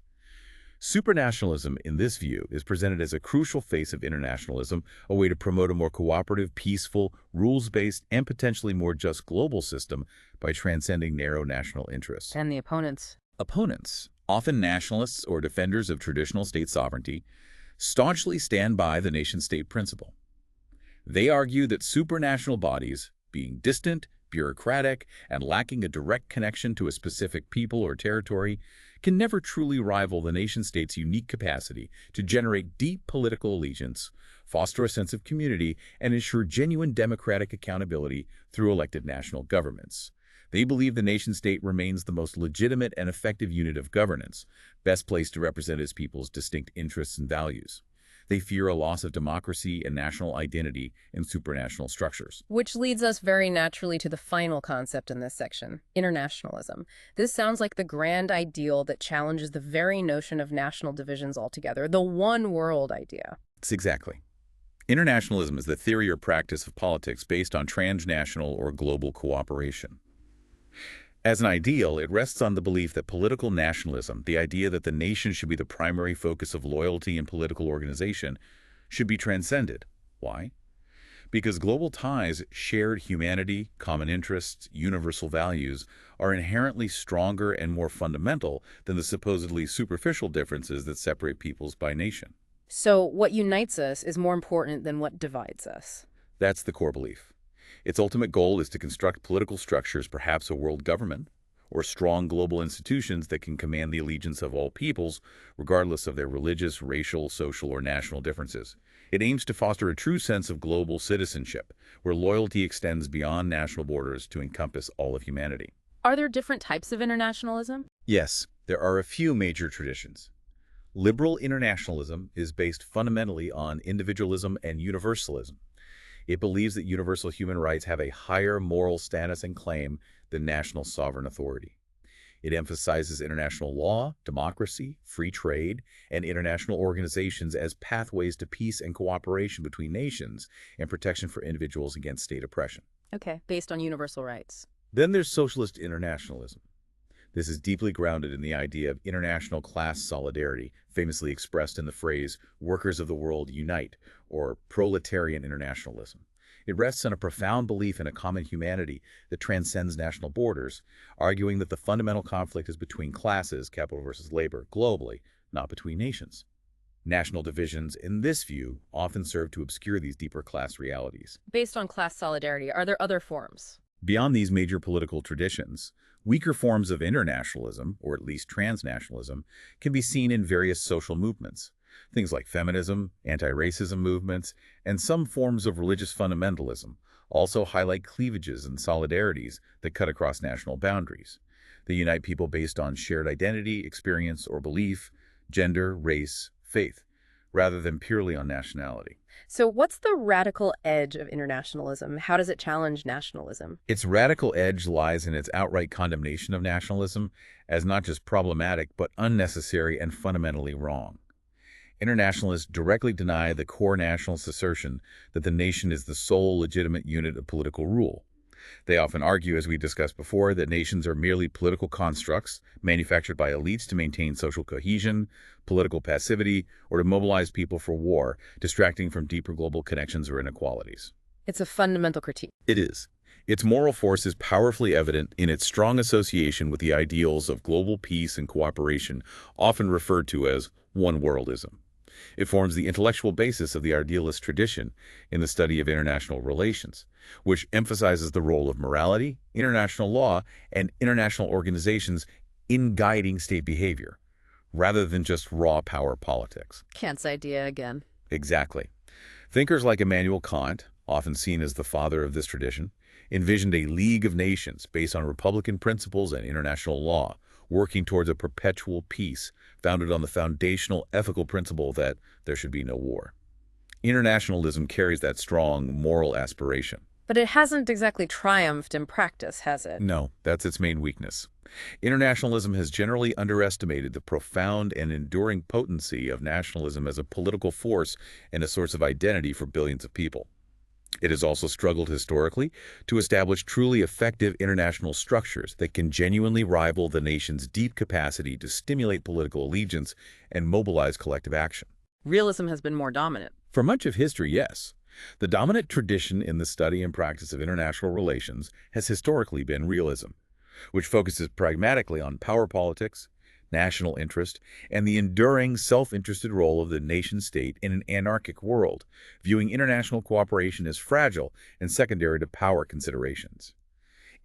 Supranationalism, in this view, is presented as a crucial face of internationalism, a way to promote a more cooperative, peaceful, rules-based, and potentially more just global system by transcending narrow national interests. And the opponents? Opponents, often nationalists or defenders of traditional state sovereignty, staunchly stand by the nation-state principle. They argue that supranational bodies, being distant, bureaucratic, and lacking a direct connection to a specific people or territory, can never truly rival the nation-state's unique capacity to generate deep political allegiance, foster a sense of community, and ensure genuine democratic accountability through elected national governments. They believe the nation-state remains the most legitimate and effective unit of governance, best placed to represent its people's distinct interests and values. They fear a loss of democracy and national identity in supranational structures. Which leads us very naturally to the final concept in this section, internationalism. This sounds like the grand ideal that challenges the very notion of national divisions altogether, the one world idea. It's exactly. Internationalism is the theory or practice of politics based on transnational or global cooperation. As an ideal, it rests on the belief that political nationalism, the idea that the nation should be the primary focus of loyalty and political organization, should be transcended. Why? Because global ties, shared humanity, common interests, universal values are inherently stronger and more fundamental than the supposedly superficial differences that separate peoples by nation. So what unites us is more important than what divides us. That's the core belief. Its ultimate goal is to construct political structures, perhaps a world government, or strong global institutions that can command the allegiance of all peoples, regardless of their religious, racial, social, or national differences. It aims to foster a true sense of global citizenship, where loyalty extends beyond national borders to encompass all of humanity. Are there different types of internationalism? Yes, there are a few major traditions. Liberal internationalism is based fundamentally on individualism and universalism. It believes that universal human rights have a higher moral status and claim than national sovereign authority. It emphasizes international law, democracy, free trade, and international organizations as pathways to peace and cooperation between nations and protection for individuals against state oppression. Okay, based on universal rights. Then there's socialist internationalism. This is deeply grounded in the idea of international class solidarity, famously expressed in the phrase, "workers of the world unite," or proletarian internationalism. It rests on a profound belief in a common humanity that transcends national borders, arguing that the fundamental conflict is between classes, capital versus labor, globally, not between nations. National divisions, in this view, often serve to obscure these deeper class realities. Based on class solidarity, are there other forms? Beyond these major political traditions, weaker forms of internationalism, or at least transnationalism, can be seen in various social movements. Things like feminism, anti-racism movements, and some forms of religious fundamentalism also highlight cleavages and solidarities that cut across national boundaries. They unite people based on shared identity, experience, or belief, gender, race, faith, rather than purely on nationality. So what's the radical edge of internationalism? How does it challenge nationalism? Its radical edge lies in its outright condemnation of nationalism as not just problematic, but unnecessary and fundamentally wrong. Internationalists directly deny the core nationalist assertion that the nation is the sole legitimate unit of political rule. They often argue, as we discussed before, that nations are merely political constructs manufactured by elites to maintain social cohesion, political passivity, or to mobilize people for war, distracting from deeper global connections or inequalities. It's a fundamental critique. It is. Its moral force is powerfully evident in its strong association with the ideals of global peace and cooperation, often referred to as one-worldism. It forms the intellectual basis of the idealist tradition in the study of international relations, which emphasizes the role of morality, international law, and international organizations in guiding state behavior, rather than just raw power politics. Kant's idea again. Exactly. Thinkers like Immanuel Kant, often seen as the father of this tradition, envisioned a League of Nations based on republican principles and international law, working towards a perpetual peace founded on the foundational ethical principle that there should be no war. Internationalism carries that strong moral aspiration. But it hasn't exactly triumphed in practice, has it? No, that's its main weakness. Internationalism has generally underestimated the profound and enduring potency of nationalism as a political force and a source of identity for billions of people. It has also struggled historically to establish truly effective international structures that can genuinely rival the nation's deep capacity to stimulate political allegiance and mobilize collective action. Realism has been more dominant. For much of history, yes. The dominant tradition in the study and practice of international relations has historically been realism, which focuses pragmatically on power politics, national interest, and the enduring self-interested role of the nation-state in an anarchic world, viewing international cooperation as fragile and secondary to power considerations.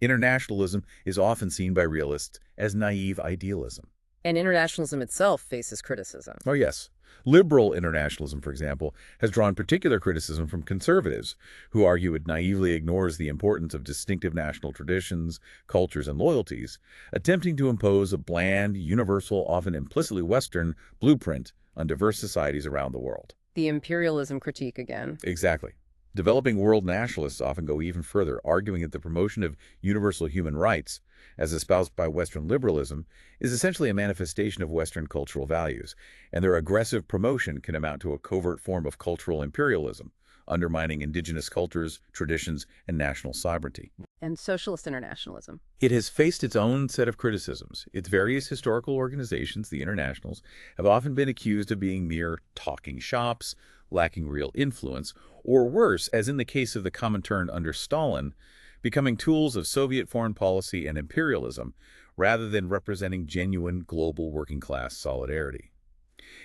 Internationalism is often seen by realists as naive idealism. And internationalism itself faces criticism. Oh, yes. Liberal internationalism, for example, has drawn particular criticism from conservatives, who argue it naively ignores the importance of distinctive national traditions, cultures, and loyalties, attempting to impose a bland, universal, often implicitly Western, blueprint on diverse societies around the world. The imperialism critique again. Exactly. Developing world nationalists often go even further, arguing that the promotion of universal human rights, as espoused by Western liberalism, is essentially a manifestation of Western cultural values, and their aggressive promotion can amount to a covert form of cultural imperialism, undermining indigenous cultures, traditions, and national sovereignty. And socialist internationalism. It has faced its own set of criticisms. Its various historical organizations, the internationals, have often been accused of being mere talking shops, lacking real influence, or worse, as in the case of the Comintern under Stalin, becoming tools of Soviet foreign policy and imperialism rather than representing genuine global working-class solidarity.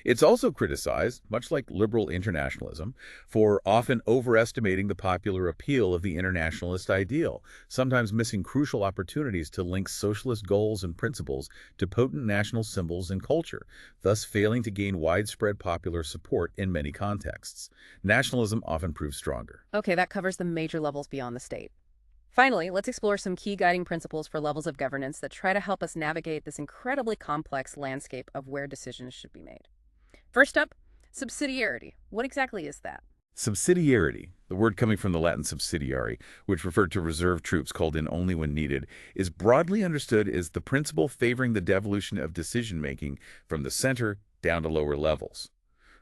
It's also criticized, much like liberal internationalism, for often overestimating the popular appeal of the internationalist ideal, sometimes missing crucial opportunities to link socialist goals and principles to potent national symbols and culture, thus failing to gain widespread popular support in many contexts. Nationalism often proves stronger. Okay, that covers the major levels beyond the state. Finally, let's explore some key guiding principles for levels of governance that try to help us navigate this incredibly complex landscape of where decisions should be made. First up, subsidiarity. What exactly is that? Subsidiarity, the word coming from the Latin subsidiary, which referred to reserve troops called in only when needed, is broadly understood as the principle favoring the devolution of decision-making from the center down to lower levels.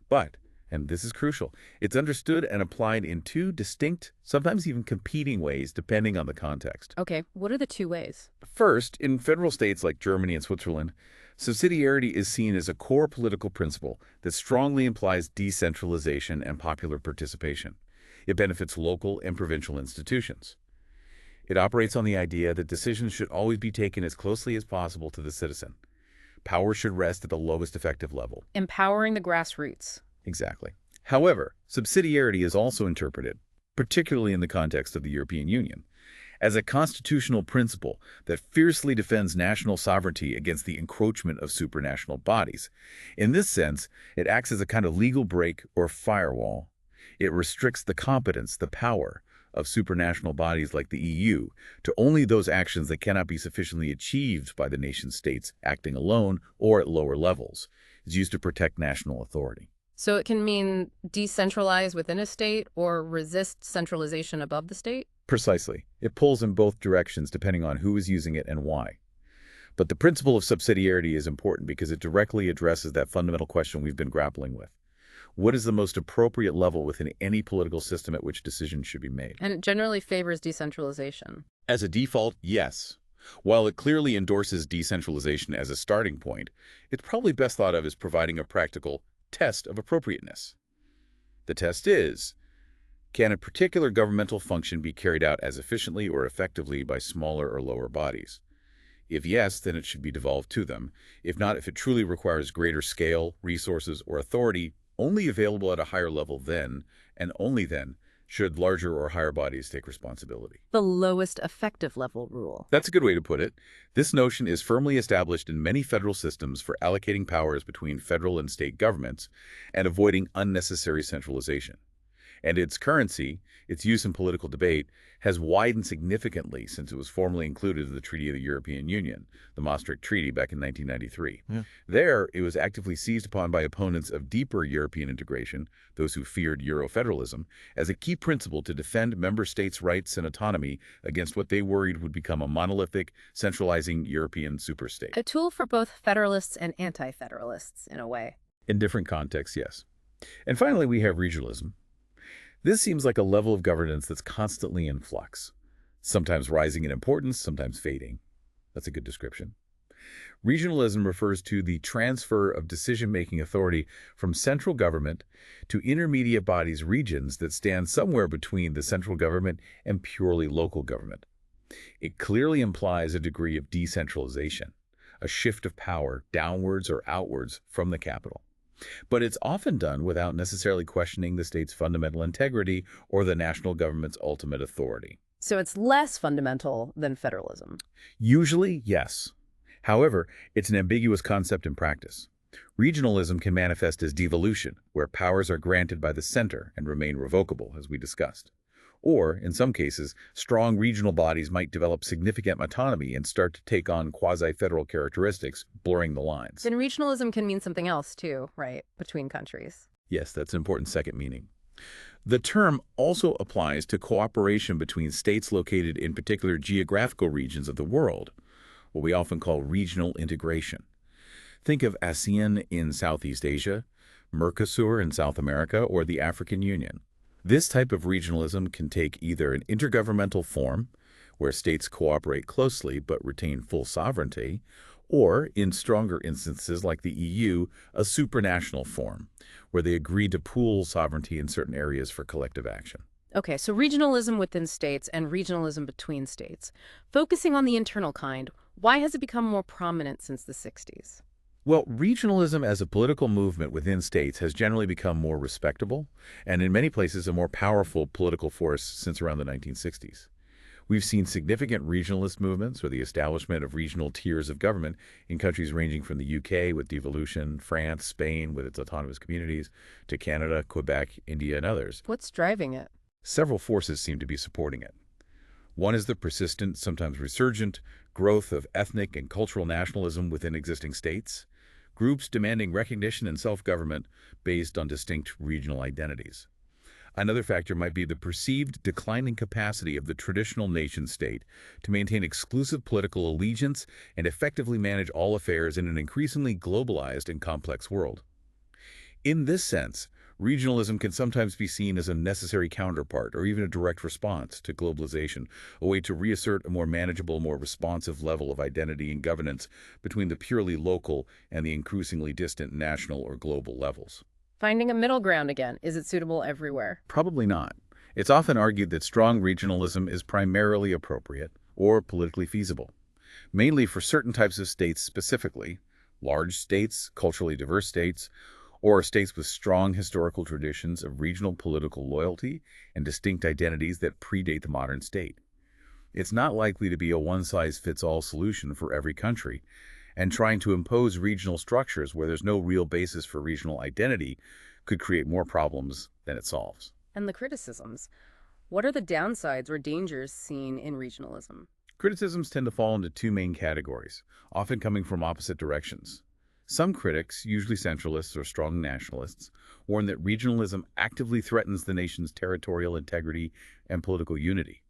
But, and this is crucial, it's understood and applied in two distinct, sometimes even competing ways, depending on the context. Okay, what are the two ways? First, in federal states like Germany and Switzerland, subsidiarity is seen as a core political principle that strongly implies decentralization and popular participation. It benefits local and provincial institutions. It operates on the idea that decisions should always be taken as closely as possible to the citizen. Power should rest at the lowest effective level. Empowering the grassroots. Exactly. However, subsidiarity is also interpreted, particularly in the context of the European Union, as a constitutional principle that fiercely defends national sovereignty against the encroachment of supranational bodies. In this sense, it acts as a kind of legal break or firewall. It restricts the competence, the power, of supranational bodies like the EU to only those actions that cannot be sufficiently achieved by the nation-states acting alone or at lower levels. It's used to protect national authority. So it can mean decentralize within a state or resist centralization above the state? Precisely. It pulls in both directions depending on who is using it and why. But the principle of subsidiarity is important because it directly addresses that fundamental question we've been grappling with. What is the most appropriate level within any political system at which decisions should be made? And it generally favors decentralization. As a default, yes. While it clearly endorses decentralization as a starting point, it's probably best thought of as providing a practical test of appropriateness. The test is, can a particular governmental function be carried out as efficiently or effectively by smaller or lower bodies? If yes, then it should be devolved to them. If not, if it truly requires greater scale, resources, or authority only available at a higher level, then, and only then, should larger or higher bodies take responsibility. The lowest effective level rule. That's a good way to put it. This notion is firmly established in many federal systems for allocating powers between federal and state governments and avoiding unnecessary centralization. And its currency, its use in political debate, has widened significantly since it was formally included in the Treaty of the European Union, the Maastricht Treaty back in 1993. Yeah. There, it was actively seized upon by opponents of deeper European integration, those who feared Eurofederalism, as a key principle to defend member states' rights and autonomy against what they worried would become a monolithic, centralizing European superstate. A tool for both federalists and anti-federalists, in a way. In different contexts, yes. And finally, we have regionalism. This seems like a level of governance that's constantly in flux, sometimes rising in importance, sometimes fading. That's a good description. Regionalism refers to the transfer of decision-making authority from central government to intermediate bodies, regions that stand somewhere between the central government and purely local government. It clearly implies a degree of decentralization, a shift of power downwards or outwards from the capital. But it's often done without necessarily questioning the state's fundamental integrity or the national government's ultimate authority. So it's less fundamental than federalism. Usually, yes. However, it's an ambiguous concept in practice. Regionalism can manifest as devolution, where powers are granted by the center and remain revocable, as we discussed. Or, in some cases, strong regional bodies might develop significant autonomy and start to take on quasi-federal characteristics, blurring the lines. Then regionalism can mean something else too, right, between countries. Yes, that's an important second meaning. The term also applies to cooperation between states located in particular geographical regions of the world, what we often call regional integration. Think of ASEAN in Southeast Asia, Mercosur in South America, or the African Union. This type of regionalism can take either an intergovernmental form, where states cooperate closely but retain full sovereignty, or, in stronger instances like the EU, a supranational form, where they agree to pool sovereignty in certain areas for collective action. Okay, so regionalism within states and regionalism between states. Focusing on the internal kind, why has it become more prominent since the 60s? Well, regionalism as a political movement within states has generally become more respectable, and in many places a more powerful political force since around the 1960s. We've seen significant regionalist movements or the establishment of regional tiers of government in countries ranging from the UK with devolution, France, Spain with its autonomous communities, to Canada, Quebec, India, and others. What's driving it? Several forces seem to be supporting it. One is the persistent, sometimes resurgent, growth of ethnic and cultural nationalism within existing states, groups demanding recognition and self-government based on distinct regional identities. Another factor might be the perceived declining capacity of the traditional nation-state to maintain exclusive political allegiance and effectively manage all affairs in an increasingly globalized and complex world. In this sense, regionalism can sometimes be seen as a necessary counterpart or even a direct response to globalization, a way to reassert a more manageable, more responsive level of identity and governance between the purely local and the increasingly distant national or global levels. Finding a middle ground again. Is it suitable everywhere? Probably not. It's often argued that strong regionalism is primarily appropriate or politically feasible, mainly for certain types of states specifically, large states, culturally diverse states, or states with strong historical traditions of regional political loyalty and distinct identities that predate the modern state. It's not likely to be a one-size-fits-all solution for every country, and trying to impose regional structures where there's no real basis for regional identity could create more problems than it solves. And the criticisms. What are the downsides or dangers seen in regionalism? Criticisms tend to fall into two main categories, often coming from opposite directions. Some critics, usually centralists or strong nationalists, warn that regionalism actively threatens the nation's territorial integrity and political unity.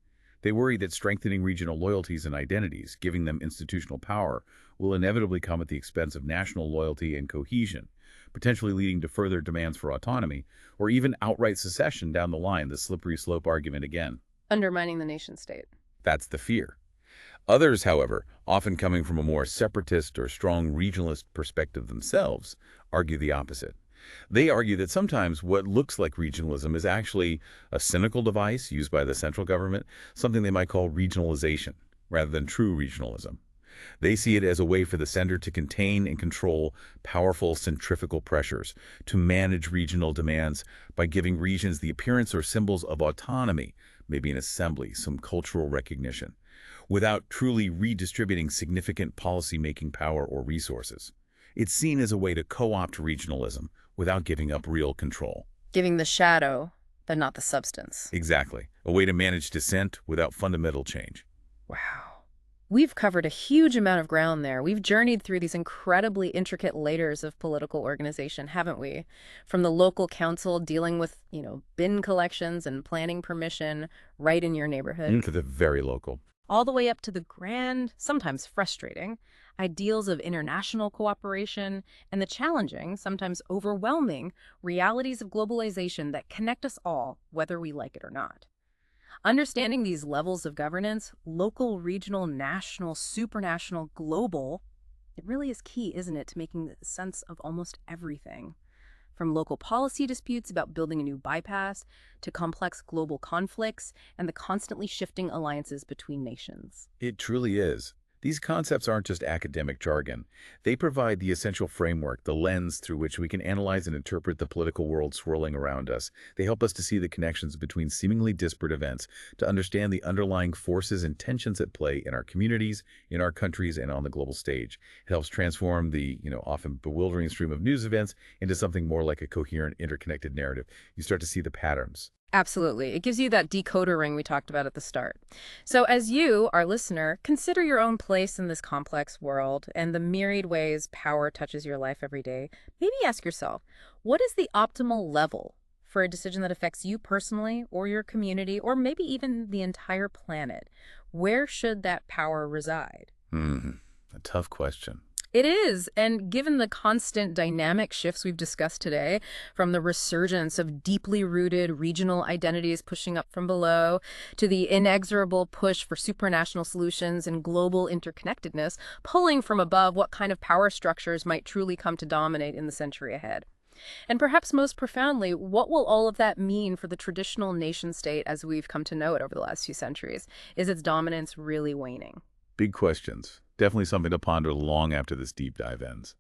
They worry that strengthening regional loyalties and identities, giving them institutional power, will inevitably come at the expense of national loyalty and cohesion, potentially leading to further demands for autonomy, or even outright secession down the line, the slippery slope argument again. Undermining the nation-state. That's the fear. Others, however, often coming from a more separatist or strong regionalist perspective themselves, argue the opposite. They argue that sometimes what looks like regionalism is actually a cynical device used by the central government, something they might call regionalization, rather than true regionalism. They see it as a way for the center to contain and control powerful centrifugal pressures, to manage regional demands by giving regions the appearance or symbols of autonomy, maybe an assembly, some cultural recognition, without truly redistributing significant policy-making power or resources. It's seen as a way to co-opt regionalism without giving up real control. Giving the shadow but not the substance. Exactly. A way to manage dissent without fundamental change. Wow. We've covered a huge amount of ground there. We've journeyed through these incredibly intricate layers of political organization, haven't we? From the local council dealing with, bin collections and planning permission right in your neighborhood, To the very local. all the way up to the grand, sometimes frustrating, ideals of international cooperation and the challenging, sometimes overwhelming, realities of globalization that connect us all, whether we like it or not. Understanding these levels of governance, local, regional, national, supranational, global, it really is key, isn't it, to making sense of almost everything. From local policy disputes about building a new bypass to complex global conflicts and the constantly shifting alliances between nations. It truly is. These concepts aren't just academic jargon. They provide the essential framework, the lens through which we can analyze and interpret the political world swirling around us. They help us to see the connections between seemingly disparate events, to understand the underlying forces and tensions at play in our communities, in our countries, and on the global stage. It helps transform the, often bewildering stream of news events into something more like a coherent, interconnected narrative. You start to see the patterns. Absolutely. It gives you that decoder ring we talked about at the start. So as you, our listener, consider your own place in this complex world and the myriad ways power touches your life every day, maybe ask yourself, what is the optimal level for a decision that affects you personally or your community or maybe even the entire planet? Where should that power reside? A tough question. It is, and given the constant dynamic shifts we've discussed today, from the resurgence of deeply rooted regional identities pushing up from below, to the inexorable push for supranational solutions and global interconnectedness, pulling from above, what kind of power structures might truly come to dominate in the century ahead? And perhaps most profoundly, what will all of that mean for the traditional nation-state as we've come to know it over the last few centuries? Is its dominance really waning? Big questions. Definitely something to ponder long after this deep dive ends.